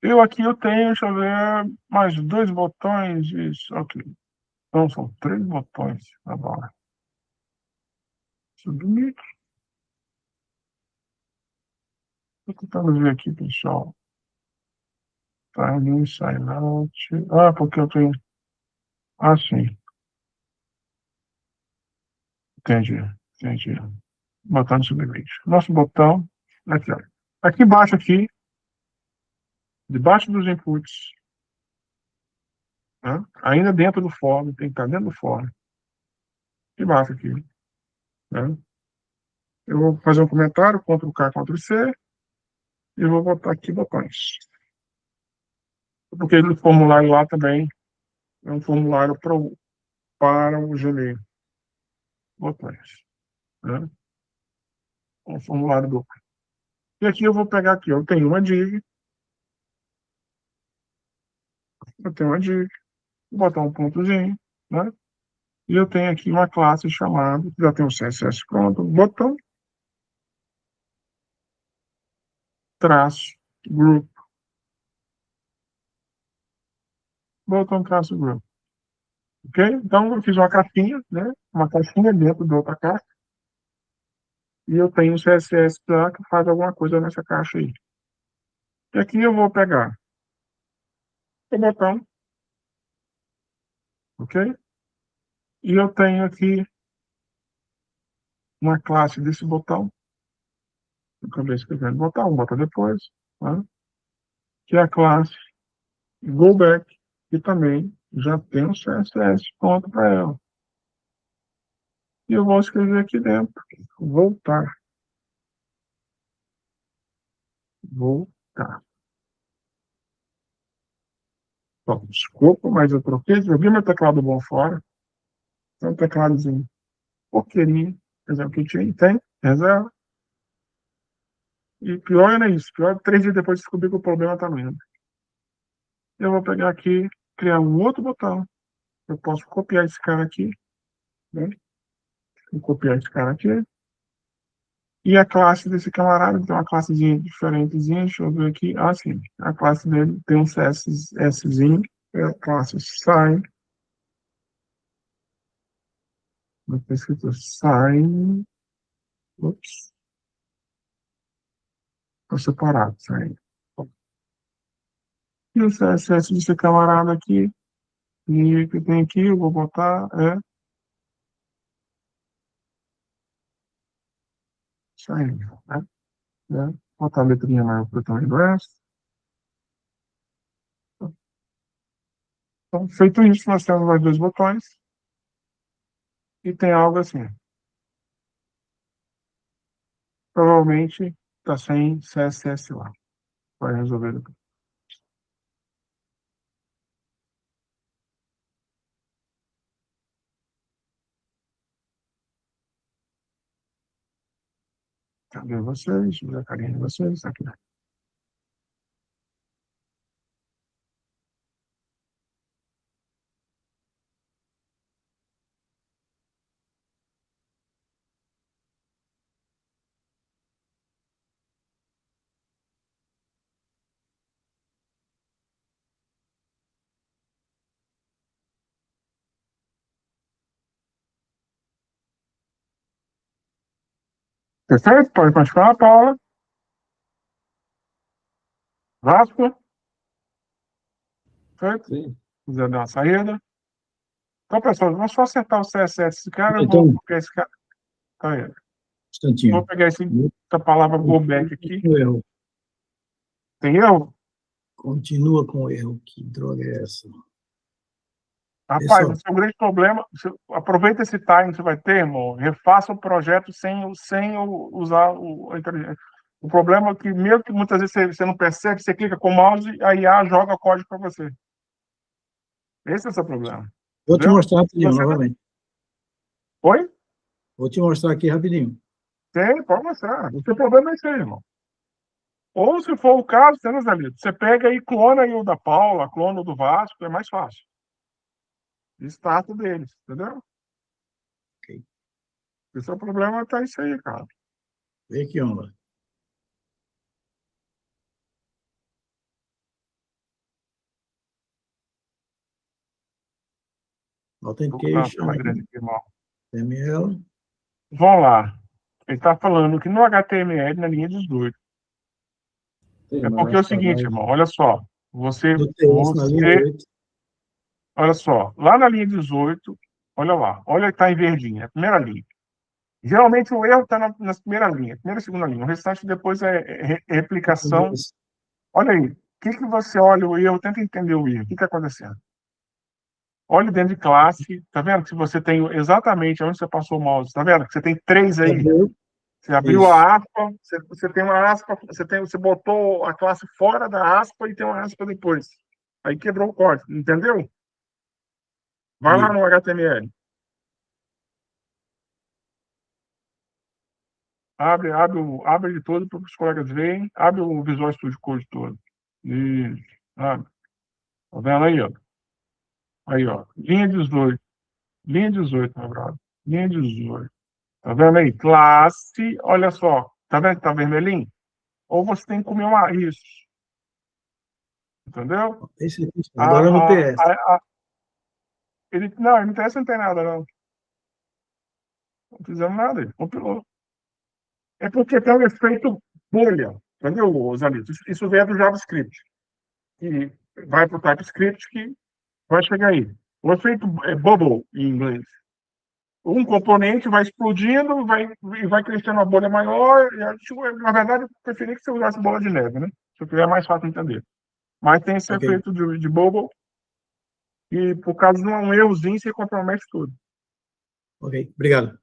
Eu tenho, deixa eu ver, mais dois botões, isso, ok. Então, são três botões agora. Submit. Estou tentando ver aqui, pessoal. Sign in, sign out. Ah, porque eu tenho... Ah, sim. Entendi, entendi. Botão de submit. Nosso botão, aqui, ó. Aqui embaixo, aqui, debaixo dos inputs, né? Ainda dentro do form, tem que estar dentro do form. Embaixo aqui, né? Eu vou fazer um comentário, Ctrl+K, Ctrl+C, e vou botar aqui botões. Porque o formulário lá também é um formulário para o Gmail. Botões, né? Um formulário duplo. E aqui eu vou pegar aqui, eu tenho uma div, vou botar um pontozinho, né? E eu tenho aqui uma classe chamada, já tem o CSS pronto, botão, traço, group, botão, traço, group. Ok? Então, eu fiz uma caixinha, né? Uma caixinha dentro de outra caixa, e eu tenho o CSS lá que faz alguma coisa nessa caixa aí. E aqui eu vou pegar o botão, ok? E eu tenho aqui uma classe desse botão, eu acabei escrevendo botão, um botão depois, tá? Que é a classe GoBack, que também já tem um CSS pronto para ela. E eu vou escrever aqui dentro, voltar, voltar. Bom, desculpa, mas eu troquei, joguei meu teclado bom fora, tem um tecladozinho porqueirinha, quer dizer, o que tinha, tem, reserva. E pior não é isso, pior é 3 dias depois descobrir que o problema está mesmo. Eu vou pegar aqui, criar um outro botão. Eu posso copiar esse cara aqui, né? Vou copiar esse cara aqui. E a classe desse camarada tem uma classezinha diferentezinha, deixa eu ver aqui. Ah, sim, a classe dele tem um CSSzinho, é a classe sign. Está escrito sign. Ups, está separado, sign. E o CSS desse camarada aqui, e que tem aqui, eu vou botar, sign, né? Botar a letrinha maior para o tamanho do resto. Então, feito isso, nós temos mais dois botões e tem algo assim. Provavelmente está sem CSS lá. Vai resolver depois. Cadê vocês? Ver a carinha de vocês. Aqui. Perfeito? Pode continuar, Paula. Vasco. Perfeito? Sim. Quiser dar uma saída. Então, pessoal, vamos só acertar o CSS desse cara, eu Então, vou copiar esse cara. Tá aí. Vou instantinho. pegar essa palavra go back aqui. O erro. Tem erro? Continua com o erro. Que droga é essa? Rapaz, Pessoal, esse é o grande problema. Aproveita esse time que você vai ter, irmão. Refaça o projeto sem usar a inteligência. O problema é que, mesmo que muitas vezes você não percebe, você clica com o mouse e a IA joga o código para você. Esse é o seu problema. vou te Entendeu? mostrar rapidinho, Você... novamente. Oi? Vou te mostrar aqui rapidinho. Tem, pode mostrar. O seu problema é esse aí, irmão. Ou, se for o caso, você pega e clona aí o da Paula, clona o do Vasco, é mais fácil. Starta deles, entendeu? Ok. Esse é o problema, tá isso aí, cara. Vê aqui, onda. Vou botar uma Authentication, tela grande aqui, irmão. HTML. Vamos lá. Ele está falando que no HTML, na linha 18. Sim, É mas porque é o acho que seguinte, mais irmão, olha só. Você, do TS na linha 8. olha só, lá na linha 18, olha lá, olha que está em verdinho, a primeira linha. Geralmente o erro está na primeira linha, primeira e segunda linha. O restante depois é replicação. Olha aí, o que você olha o erro, tenta entender o erro, o que está acontecendo? Olha dentro de classe, tá vendo que você tem exatamente onde você passou o mouse, tá vendo que você tem 3 aí? Você abriu Isso. a aspa, você tem uma aspa, você botou a classe fora da aspa e tem uma aspa depois. Aí quebrou o código, entendeu? Vai lá no HTML. Abre ele todo para os colegas verem. Abre o Visual Studio Code todo. Isso. Abre. Tá vendo aí, ó? Aí, ó. Linha 18. Linha 18, meu brother. Linha 18. Tá vendo aí? Classe. Olha só. Tá vendo que tá vermelhinho? Ou você tem que comer uma. Isso. Entendeu? Esse aqui, agora no TS. Não, MTS não tem nada, não. Não fizemos nada, ele compilou. É porque tem um efeito bolha, entendeu, Zalito? Isso vem do JavaScript. E vai para o TypeScript que vai chegar aí. O efeito é bubble, em inglês. Um componente vai explodindo e vai crescendo uma bolha maior. Na verdade, eu preferia que você usasse bola de neve, né? Se é mais fácil de entender. Mas tem esse Ok, efeito de bubble e, por causa de um errozinho, você compromete tudo. ok. Obrigado.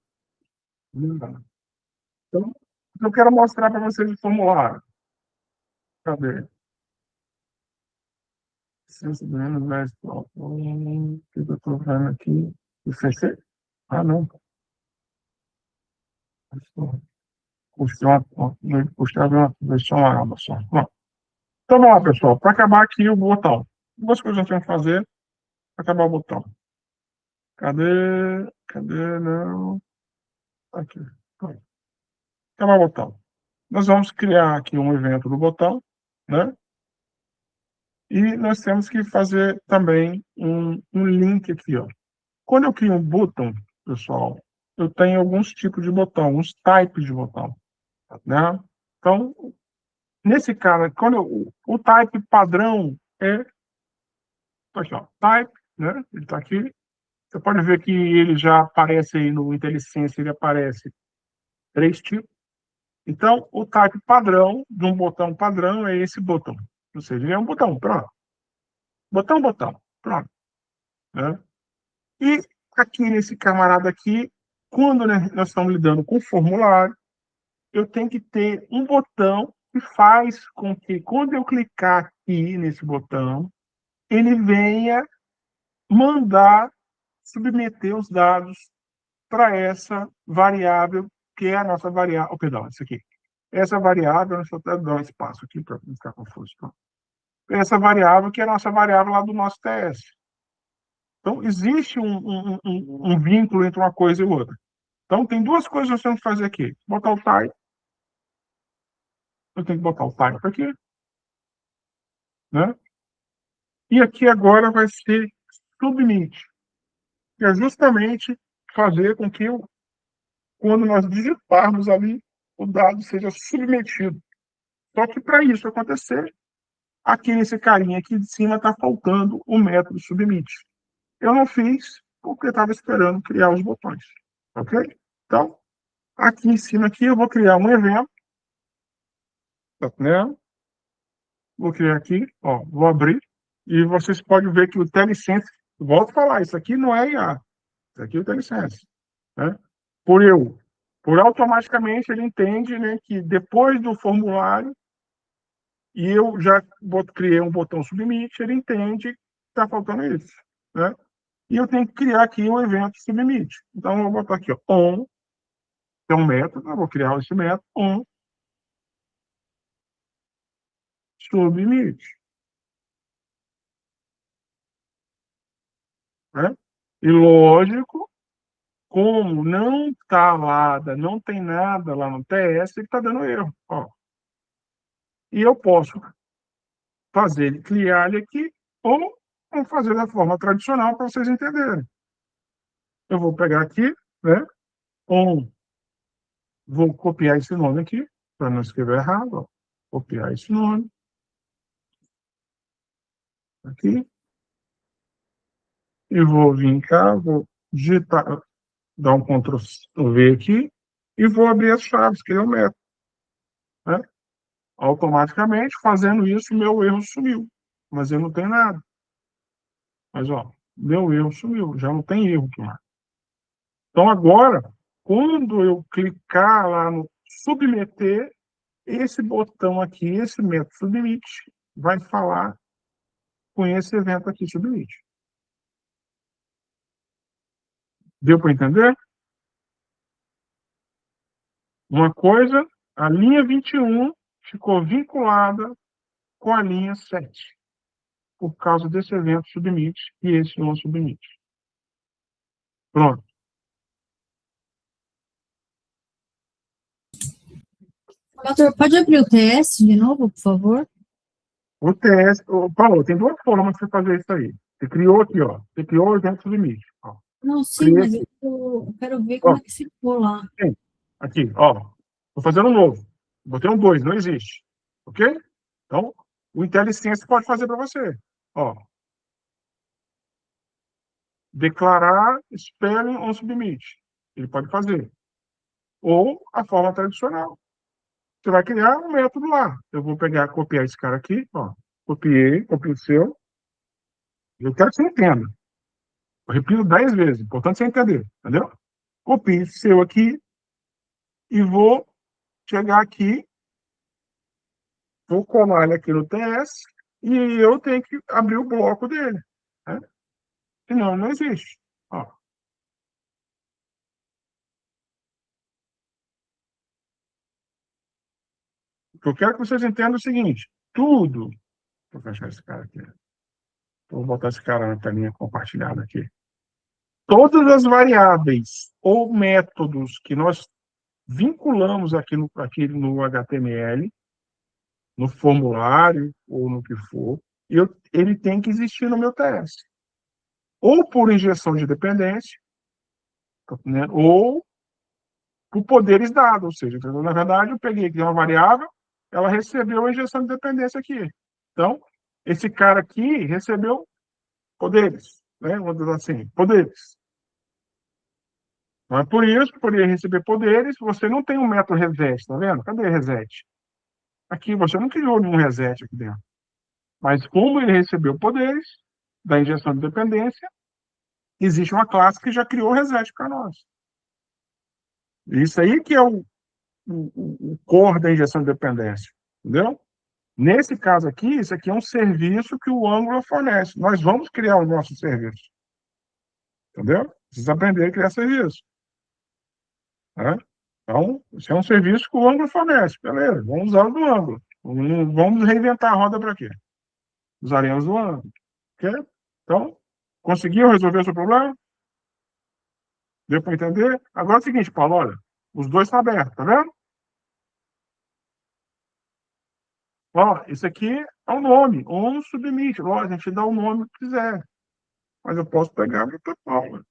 Então, eu quero mostrar para vocês o formulário. Cadê? Ciência do menos 10. O que eu estou vendo aqui? O CC? Ah, não. Puxar uma versão aba só. Bom, então vamos lá, pessoal. Para acabar aqui o botão. Duas coisas que nós temos que fazer para acabar o botão. Cadê? Cadê? Não. Aqui. Acabar o botão. Nós vamos criar aqui um evento do botão, né? E nós temos que fazer também um link aqui, ó. Quando eu crio um botão, pessoal, eu tenho alguns tipos de botão, uns types de botão, né? Então, nesse caso, o type padrão é, aqui, ó, type, né? Ele está aqui. Você pode ver que ele já aparece aí no IntelliSense, ele aparece 3 tipos. Então, o type padrão de um botão padrão é esse botão. Ou seja, ele é um botão, pronto. Botão, pronto. Né? E aqui nesse camarada aqui, quando nós estamos lidando com formulário, eu tenho que ter um botão que faz com que, quando eu clicar aqui nesse botão, ele venha mandar submeter os dados para essa variável, que é a nossa variável. Oh, perdão, isso aqui. Essa variável, deixa eu até dar um espaço aqui para não ficar confuso. Tá? Essa variável, que é a nossa variável lá do nosso TS. Então, existe um vínculo entre uma coisa e outra. Então, tem duas coisas que nós temos que fazer aqui. Botar o type. Eu tenho que botar o type aqui. Né? E aqui agora vai ser submit. Que é justamente fazer com que, quando nós digitarmos ali, o dado seja submetido. Só que, para isso acontecer, aqui nesse carinha aqui de cima está faltando o método submit. Eu não fiz, porque estava esperando criar os botões. Ok? Então, aqui em cima aqui, eu vou criar um evento. Tá vendo? Vou criar aqui, ó, vou abrir, e vocês podem ver que o TLSense, volto a falar, isso aqui não é IA, isso aqui é o TLSense, né? Por eu, por automaticamente ele entende, né, que depois do formulário, e eu já criei um botão submit, ele entende que está faltando isso, né? E eu tenho que criar aqui um evento submit. Então, eu vou botar aqui, ó, on, que é um método, eu vou criar esse método, on, submit, né? E lógico, como não está lá, não tem nada lá no TS, ele está dando erro. Ó. E eu posso fazer ele, criar ele aqui, ou fazer da forma tradicional para vocês entenderem. Eu vou pegar aqui, né? Vou copiar esse nome aqui, para não escrever errado. Ó. Copiar esse nome. Aqui. E vou vir cá, vou digitar, dar um Ctrl V aqui, e vou abrir as chaves, que é o método. Né? Automaticamente, fazendo isso, meu erro sumiu. Mas eu não tenho nada. Mas, ó, meu erro sumiu, já não tem erro aqui mais. Então, agora, quando eu clicar lá no submeter, esse botão aqui, esse método submit, vai falar com esse evento aqui, submit. Deu para entender? Uma coisa, a linha 21 ficou vinculada com a linha 7, por causa desse evento submit e esse não submit. Pronto. Doutor, pode abrir o TS de novo, por favor? O TS, Paulo, tem duas formas de você fazer isso aí. Você criou aqui, ó. Você criou o evento submit. Ó. Não, sim, Criei mas aqui. eu quero ver como é que ficou lá. Sim. Aqui, ó. Estou fazendo um novo. Botei um 2, não existe. Ok? Então, o IntelliSense pode fazer para você. Ó. Declarar spelling on submit. Ele pode fazer. Ou a forma tradicional. Você vai criar um método lá. Eu vou copiar esse cara aqui, ó. Copiei o seu. Eu quero que você entenda. Eu repito 10 vezes. Importante você entender. Entendeu? Copio esse seu aqui e vou chegar aqui, vou colar ele aqui no TS e eu tenho que abrir o bloco dele. Né? Senão, não existe. Ó. O que eu quero que vocês entendam é o seguinte: tudo. Vou fechar esse cara aqui. Vou botar esse cara na telinha compartilhada aqui. Todas as variáveis ou métodos que nós vinculamos aqui no HTML, no formulário ou no que for, ele tem que existir no meu TS. Ou por injeção de dependência, né, ou por poderes dados, ou seja, na verdade, eu peguei aqui uma variável, ela recebeu a injeção de dependência aqui. Então, esse cara aqui recebeu poderes, né? Vamos dizer assim, poderes. Mas por isso, por ele receber poderes, você não tem um método reset, tá vendo? Cadê reset? Aqui, você não criou nenhum reset aqui dentro. Mas como ele recebeu poderes da injeção de dependência, existe uma classe que já criou reset para nós. Isso aí que é o core da injeção de dependência, entendeu? Nesse caso aqui, isso aqui é um serviço que o Angular fornece. Nós vamos criar o nosso serviço, entendeu? Precisa aprender a criar serviço. Né? Então, isso é um serviço que o Angular fornece. Beleza, vamos usar o do Angular. Vamos reinventar a roda para quê? Usaremos o Angular. Ok? Então, conseguiu resolver o seu problema? Deu para entender? Agora é o seguinte, Paulo, olha, os dois estão abertos, tá vendo? Ó, isso aqui é o nome, on submit. Ó, a gente dá o nome que quiser. Mas eu posso pegar e botar Paulo.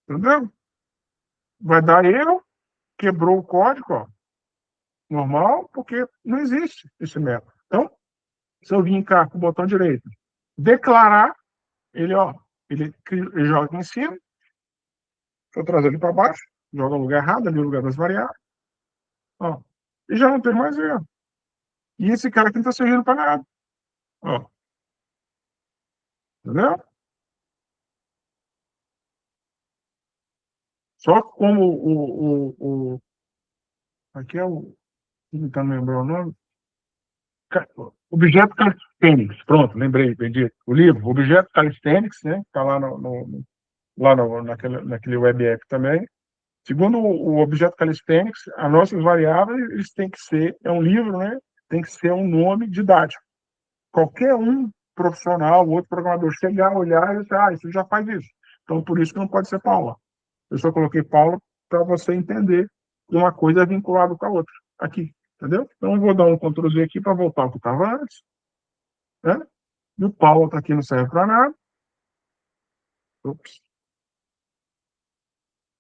Entendeu? Vai dar erro, quebrou o código, ó, normal, porque não existe esse método. Então, se eu vir cá com o botão direito, declarar, ele, ó, ele joga aqui em cima, deixa eu trazer ele para baixo, joga no lugar errado, ali no lugar das variáveis, ó, e já não tem mais erro. E esse cara aqui não está servindo para nada, ó, entendeu? Só que como aqui é o, não está lembrando o nome, Objeto Calisthenics, pronto, lembrei, perdi. O livro, Objeto Calisthenics, né? Está lá, naquele web app também. Segundo o Objeto Calisthenics, as nossas variáveis eles têm que ser, é um livro, né? Tem que ser um nome didático. Qualquer um profissional, outro programador, chegar, olhar e dizer, isso já faz isso. Então, por isso que não pode ser Paula. Eu só coloquei Paula para você entender que uma coisa é vinculada com a outra. Aqui, entendeu? Então, eu vou dar um Ctrl Z aqui para voltar ao que estava antes, né? E o Paula está aqui, não serve para nada. Ups.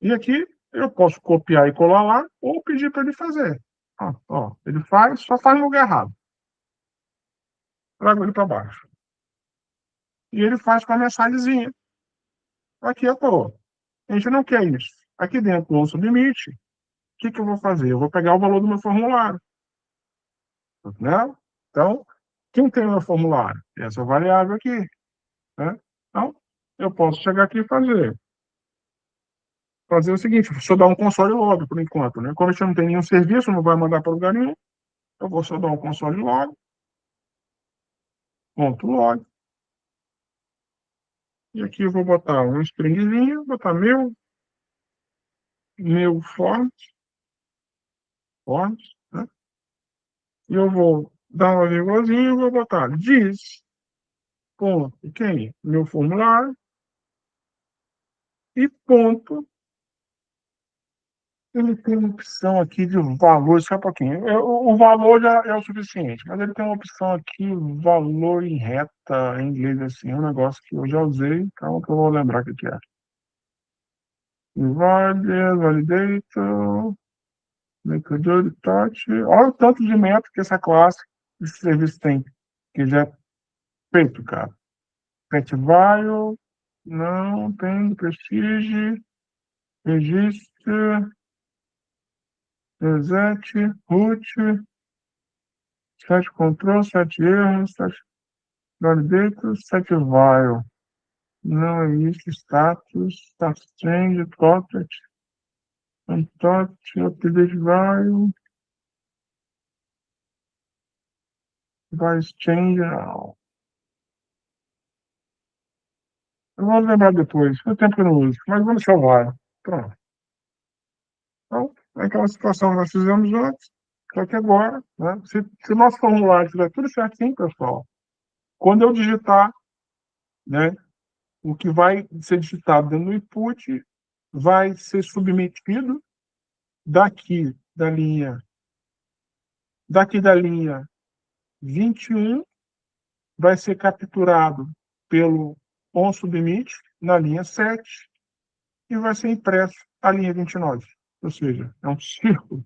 E aqui eu posso copiar e colar lá ou pedir para ele fazer. Ó, ele faz, só faz no lugar errado. Trago ele para baixo. E ele faz com a mensagenzinha. Aqui eu tô. A gente não quer isso. Aqui dentro do submit, o que eu vou fazer? Eu vou pegar o valor do meu formulário. Né? Então, quem tem o meu formulário? Essa variável aqui. Né? Então, eu posso chegar aqui e fazer o seguinte, só dar um console log por enquanto. Né? Como a gente não tem nenhum serviço, não vai mandar para lugar nenhum, eu vou só dar um console log, ponto log, e aqui eu vou botar um stringzinho, botar meu forms, né? E eu vou dar uma vírgulazinha e vou botar diz, ponto, quem? Meu formulário, e ponto. Ele tem uma opção aqui de valor, só um pouquinho. O valor já é o suficiente, mas ele tem uma opção aqui, valor em reta, em inglês, assim, um negócio que eu já usei, calma que eu vou lembrar o que é. Validator, Make touch. Olha o tanto de método que essa classe de serviço tem, que já é feito, cara. Pet value, não tem prestige, registre, reset, root, set control, set erro, set validator, set value. Não é isso, status, status change, topic, untopped, update value, device change, não. Eu vou lembrar depois. Faz tempo que eu não uso. Mas vamos salvar. Pronto. Então, é aquela situação que nós fizemos antes. Só que agora, né, se o nosso formulário estiver tudo certinho, pessoal, quando eu digitar, né, o que vai ser digitado dentro do input vai ser submetido daqui da linha 21, vai ser capturado pelo onSubmit na linha 7 e vai ser impresso a linha 29. Ou seja, é um círculo.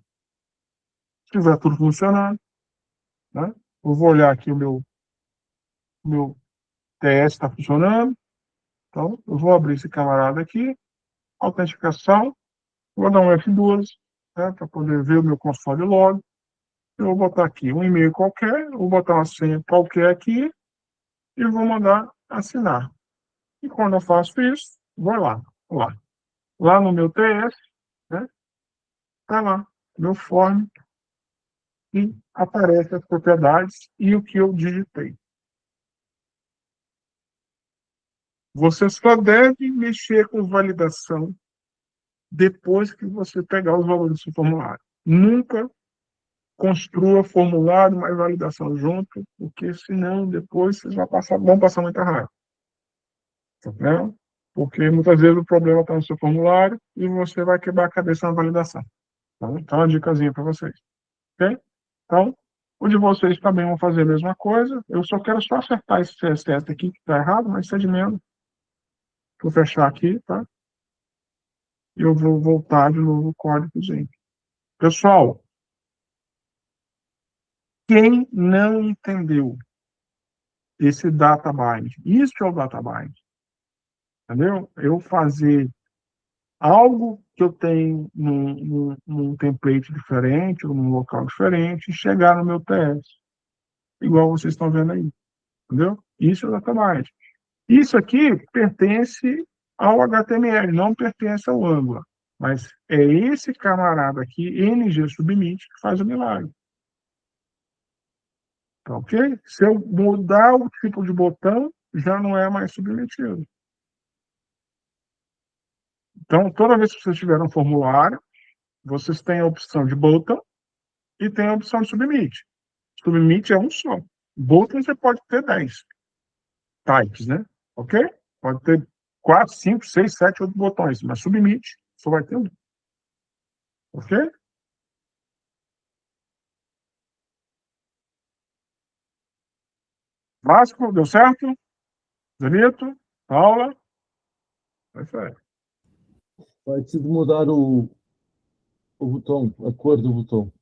Se tiver tudo funcionando, né? Eu vou olhar aqui o meu TS está funcionando. Então, eu vou abrir esse camarada aqui, autenticação, vou dar um F12, né, para poder ver o meu console log. Eu vou botar aqui um e-mail qualquer, vou botar uma senha qualquer aqui e vou mandar assinar. E quando eu faço isso, vou lá no meu TS, né, tá lá, meu form, e aparece as propriedades e o que eu digitei. Você só deve mexer com validação depois que você pegar os valores do seu formulário. Nunca construa formulário mais validação junto, porque senão depois vocês vão passar muita raiva. Né? Porque muitas vezes o problema está no seu formulário e você vai quebrar a cabeça na validação. Tá? Então, uma dicasinha para vocês. Ok? Então, o de vocês também vão fazer a mesma coisa. Eu só quero acertar esse CSS aqui, que está errado, mas isso é de menos. Vou fechar aqui, tá? E eu vou voltar de novo o códigozinho. Pessoal, quem não entendeu esse data bind, isso é o data bind. entendeu? Eu fazer algo que eu tenho num template diferente, ou num local diferente, e chegar no meu TS, igual vocês estão vendo aí, entendeu? Isso é o datamite. Isso aqui pertence ao HTML, não pertence ao Angular. Mas é esse camarada aqui, NG Submit, que faz o milagre. Tá ok? Se eu mudar o tipo de botão, já não é mais submetido. Então, toda vez que vocês tiverem um formulário, vocês têm a opção de botão e tem a opção de submit. Submit é um só. Botão você pode ter 10 types, né? Ok? Pode ter 4, 5, 6, 7, 8 botões, mas submit só vai ter um. Ok? Básico, deu certo? Bonito? Paula? Perfeito. Vai ter de mudar o botão, a cor do botão.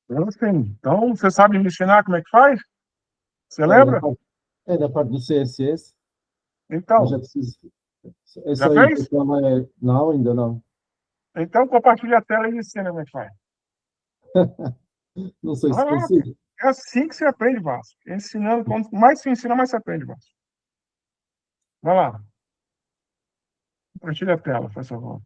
Então, assim, então, você sabe me ensinar como é que faz? Você É na lembra? parte, é na parte do CSS, mas já Então, preciso. já Essa aí, fez? aquela é. Não, ainda não. Então, compartilha a tela e me ensina como é que faz. Não sei se Vai lá, consigo. é assim que você aprende, Vasco. Ensinando, quanto mais se ensina, mais você aprende, Vasco. Vai lá. Compartilha a tela, por favor.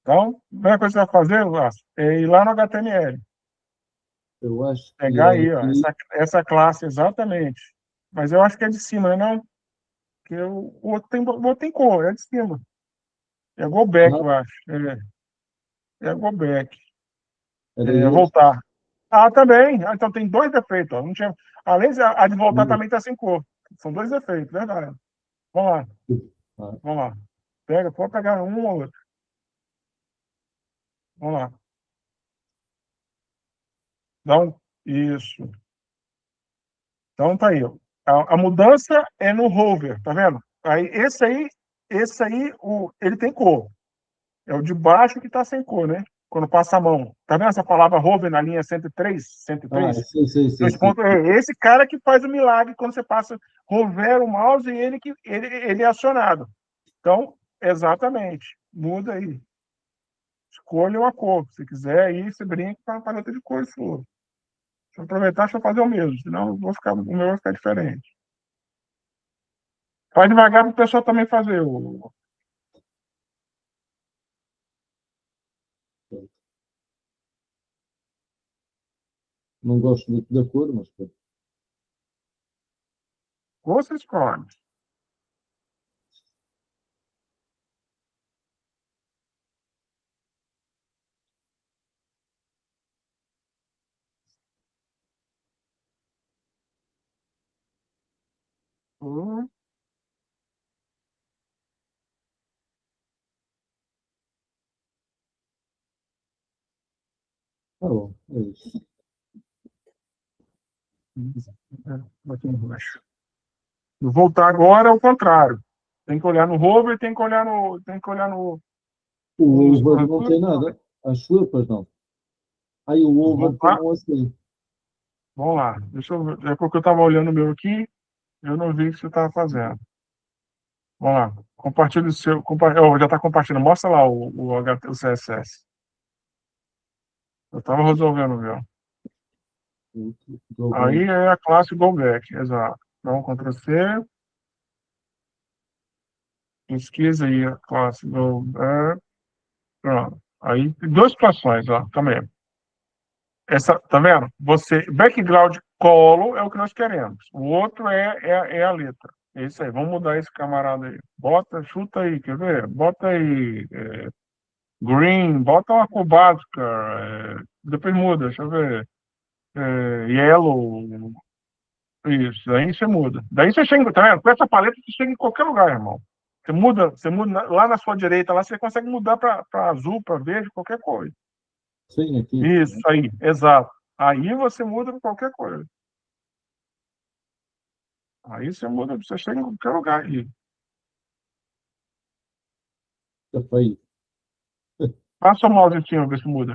Então, a primeira coisa que você vai fazer, Vasco, é ir lá no HTML. Eu acho que Pegar é aí, ó, aqui. essa classe exatamente. Mas eu acho que é de cima, não é não? Porque o outro tem cor, é de cima. É go back, Não, eu acho. É go back. era É este. voltar. Ah, também. Ah, então tem dois defeitos. Ó. Não tinha... Além de a de voltar também está sem cor. São dois defeitos, verdade. Vamos lá, Ah, vamos lá. Pega, pode pegar um ou outro. Vamos lá. Então, isso. Então tá aí. Ó. A mudança é no hover, tá vendo? Aí, ele tem cor. É o de baixo que está sem cor, né? Quando passa a mão. Tá vendo essa palavra hover na linha 103? 103? sei, sei, sei, Dois sei. pontos. É esse cara que faz o milagre quando você passa, rovera o mouse e ele é acionado. Então, exatamente. Muda aí. Escolha uma cor. Se quiser, aí você brinca com a paleta de cores sua. Se eu aproveitar, deixa eu fazer o mesmo. Senão o meu vai ficar diferente. Faz devagar para o pessoal também fazer. Não gosto muito da cor, mas pronto. Você escolhe. Hum, Tá bom, é isso. Aqui embaixo. Voltar agora é o contrário. Tem que olhar no hover, tem que olhar no O nos over não corretores. tem nada. Acho eu, pois não. Aí o over tem Voltar. um assim. Vamos lá. Deixa eu ver. É porque eu estava olhando o meu aqui, eu não vi o que você estava fazendo. Vamos lá. Compartilha o seu. Já está compartilhando. Mostra lá o CSS. Eu estava resolvendo o meu. Aí é a classe GoBack, exato. Então, Ctrl+C, pesquisa aí a classe GoBack. Pronto. Aí, duas situações, ó, também. Tá vendo? Background color é o que nós queremos. O outro é a letra. É isso aí. Vamos mudar esse camarada aí. Chuta aí, quer ver? Bota aí green, bota uma cor básica. Depois muda, deixa eu ver. Yellow. Isso, aí você muda. Daí você chega, tá vendo? Com essa paleta você chega em qualquer lugar, irmão. Você muda lá na sua direita, lá você consegue mudar para azul, para verde, qualquer coisa. Sim, aqui. Isso, aí, exato. Aí você muda para qualquer coisa. Aí você chega em qualquer lugar aí. Está feio. Passa o mouse em cima, ver se muda.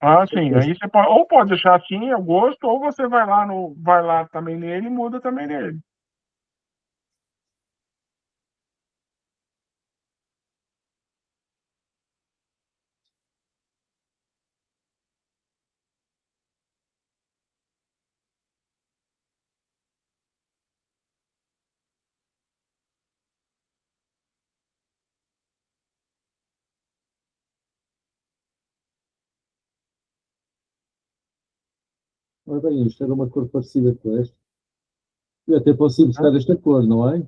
Ah, sim. Aí você pode, ou pode deixar assim, ao gosto, ou você vai lá também nele e muda também nele. Ora bem, isto era uma cor parecida com esta. Eu até posso ir buscar esta cor, não é?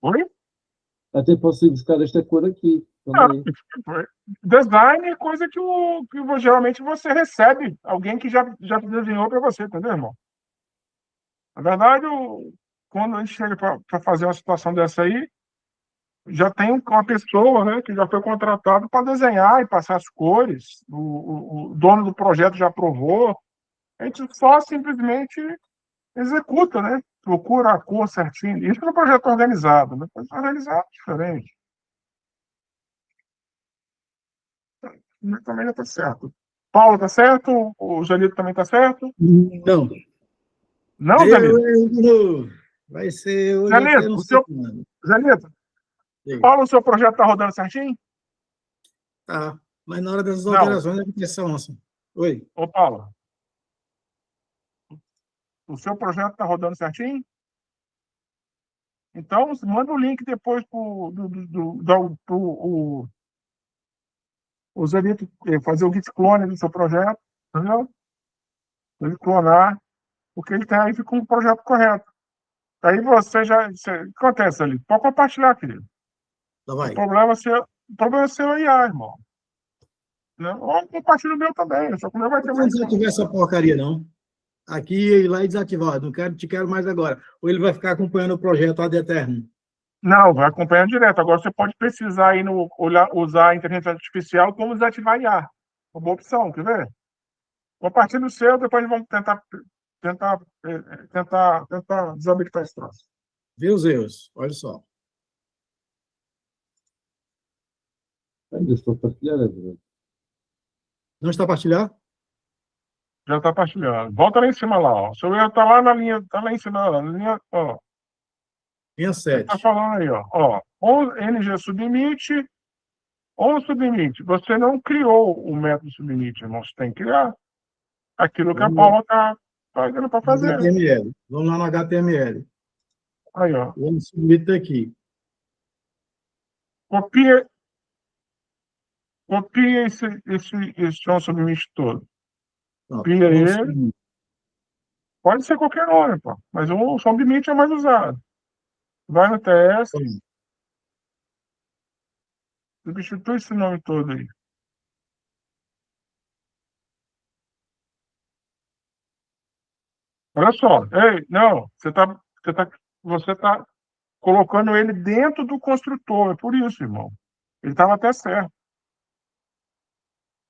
Oi? Até posso ir buscar esta cor aqui Ah, também. design é coisa geralmente você recebe. Alguém que já desenhou para você, entendeu, irmão? Na verdade, quando a gente chega para fazer uma situação dessa aí, já tem uma pessoa, né, que já foi contratado para desenhar e passar as cores. O dono do projeto já aprovou. A gente só simplesmente executa, né? Procura a cor certinho. Isso no projeto organizado, né? Projeto organizado é diferente. Mas também já está certo. Paulo está certo? O Janito também está certo? Não. Não, Deu Janito? erro de novo. Vai ser hoje até Janito, não o sei seu, quando. Janito, Diga. Paulo, o seu projeto está rodando certinho? Tá. Mas na hora dessas Não. alterações, é que são, assim. Oi. Ô, Paulo, o seu projeto está rodando certinho? Então, manda o link depois para o Zanito fazer o git clone do seu projeto, entendeu? Ele clonar, porque ele tem aí fica um projeto correto. Aí o que acontece ali? Pode compartilhar, querido. Lá O vai. problema é ser, o problema é ser o IA, irmão. Né? Ou compartilha o meu também, só que o meu vai ter Eu não mais. desativar essa porcaria, não. Aqui e lá e desativar. Não quero, te quero mais agora. Ou ele vai ficar acompanhando o projeto ad eterno. Não, vai acompanhando direto. Agora você pode pesquisar aí usar a inteligência artificial como desativar IA. Uma boa opção, quer ver? Compartilha o seu, depois vamos tentar desabilitar esse troço. Viu, Zeus? Olha só. Ainda estou a partilhar, é verdade. Não está a partilhar? Já está partilhando. Volta lá em cima lá, ó. O seu erro está lá na linha, está lá em cima, ó, na linha, ó. Linha Ele está 7. falando aí, ó. NG submit, ou submit. Você não criou o método submit, irmão. Você tem que criar aquilo que a Vamos lá. Paula está fazendo para No fazer. HTML. Vamos lá no HTML. Aí, ó. Vamos subir aqui. Copia, copia esse som submit todo. Pronto. Copia Vamos ele. subir. Pode ser qualquer nome, pô. Mas o submit é mais usado. Vai no TS, Pronto. substitui esse nome todo aí. Olha só. Ei, não. Você tá colocando ele dentro do construtor. É por isso, irmão. Ele estava até certo.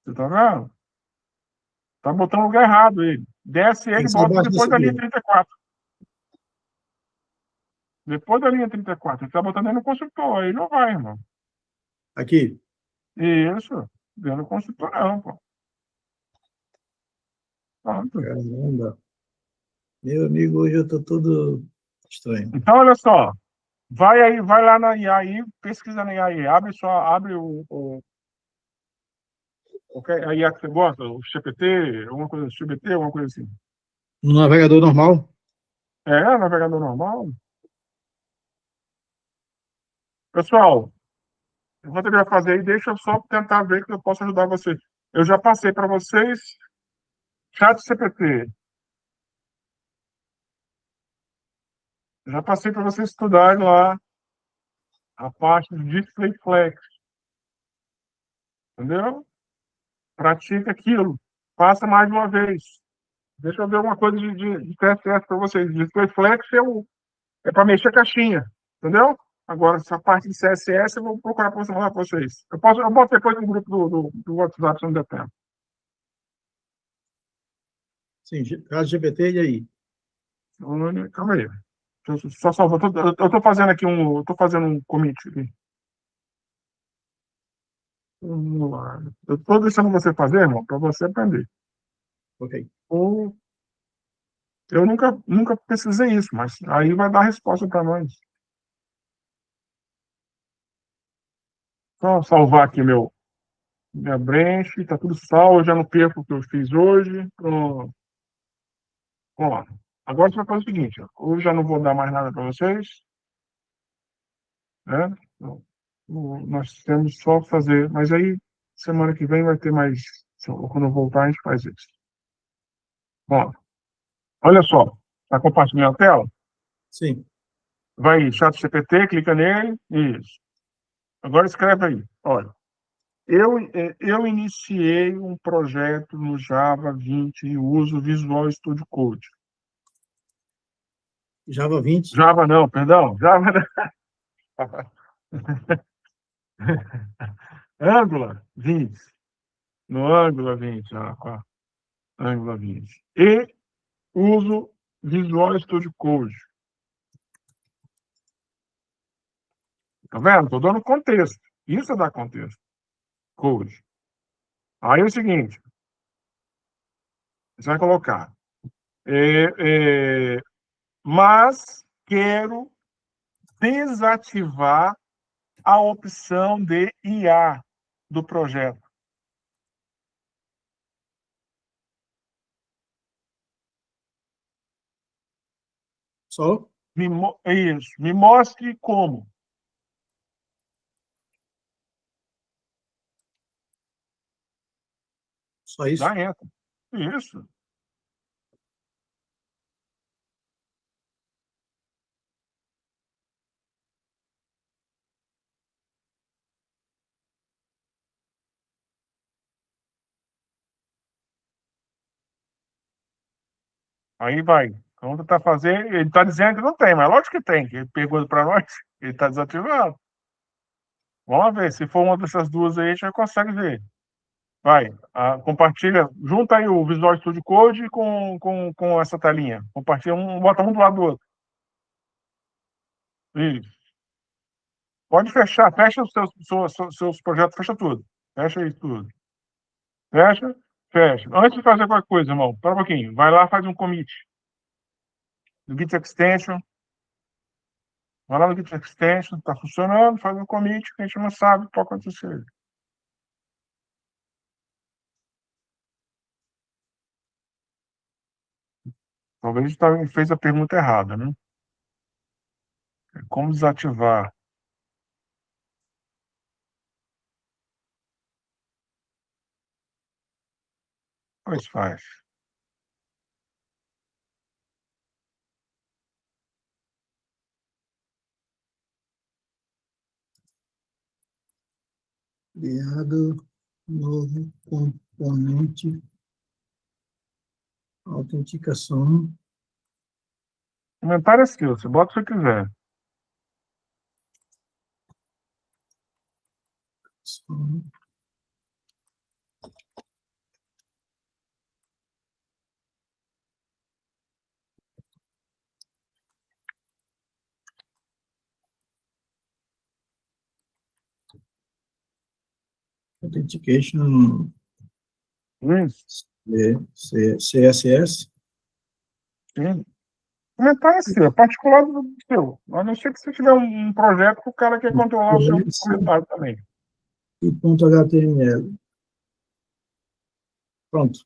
Você tá vendo? Tá botando no lugar errado ele. Desce Tem ele que e ser bota abaixo depois desse da linha grupo. 34. Depois da linha 34. Ele tá botando ele no construtor. Aí não vai, irmão. Aqui. Isso. Dentro do construtor não, pô. Pronto. Caramba. Meu amigo, hoje eu tô todo estranho. Então, olha só. Vai aí, vai lá na IA aí, pesquisa na IA aí. Abre a IA que você gosta, o GPT, alguma coisa, GPT, alguma coisa assim. No navegador normal? Navegador normal. Pessoal, enquanto ele vai fazer aí, deixa eu só tentar ver que eu posso ajudar vocês. Eu já passei para vocês chat CPT. Já passei para vocês estudarem lá a parte do Display Flex, entendeu? Pratica aquilo. Faça mais uma vez. Deixa eu ver uma coisa de CSS para vocês. Display Flex é para mexer a caixinha, entendeu? Agora, essa parte de CSS eu vou procurar para mostrar para vocês. Eu boto depois no grupo do WhatsApp, se não der tempo. Sim, caso GPT, e aí? Calma aí. Só salva. Eu tô fazendo aqui tô fazendo um commit aqui. Vamos lá. Eu estou deixando você fazer, irmão, para você aprender. Ok. Ou eu nunca precisei isso, mas aí vai dar resposta para nós. Só salvar aqui minha branch, está tudo salvo, eu já não perco o que eu fiz hoje. Pronto. Vamos lá. Agora você vai fazer o seguinte, ó. Hoje já não vou dar mais nada para vocês, né? Então, nós temos só que fazer, mas aí semana que vem vai ter mais, quando eu voltar a gente faz isso. Ó, olha só, está compartilhando a tela? Sim. Vai aí, chat GPT, clica nele, isso. Agora escreve aí, olha. Eu iniciei um projeto no Java 20 e uso Visual Studio Code. Java 20. Java não, perdão, Java não. Angular 20. No Angular 20, Angular 20. E uso Visual Studio Code. Tá vendo? Estou dando contexto. Isso é dar contexto. Code. Aí é o seguinte, você vai colocar. Mas quero desativar a opção de IA do projeto. Só? Isso. Me mostre como. Só isso? Já entra. Isso. Aí vai. Quando está fazendo, ele está dizendo que não tem, mas lógico que tem, que ele pergunta para nós, ele está desativado. Vamos ver, se for uma dessas duas aí, a gente já consegue ver. Vai, compartilha, junta aí o Visual Studio Code com essa telinha. Compartilha bota um do lado do outro. Isso. Pode fechar, fecha os seus projetos, fecha tudo. Fecha aí tudo. Fecha, fecha. Antes de fazer qualquer coisa, irmão, para um pouquinho. Vai lá, faz um commit no Git Extension. Vai lá no Git Extension, está funcionando, faz um commit que a gente não sabe o que pode acontecer. Talvez a gente fez a pergunta errada, né? Como desativar? Pois faz. Criado novo componente. Autenticação. O comentário é seu, você bota o que você quiser. Authentication. Isso. CSS. Sim. O comentário é seu, é particular do seu. A não ser que você tiver um projeto que o cara quer controlar o seu comentário também. E ponto .html. Pronto.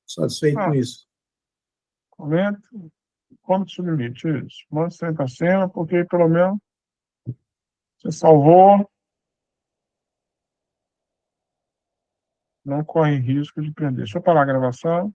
Satisfeito com isso. Comenta, como submite isso. Manda sempre a cena, porque pelo menos você salvou, não corre risco de perder. Deixa eu parar a gravação.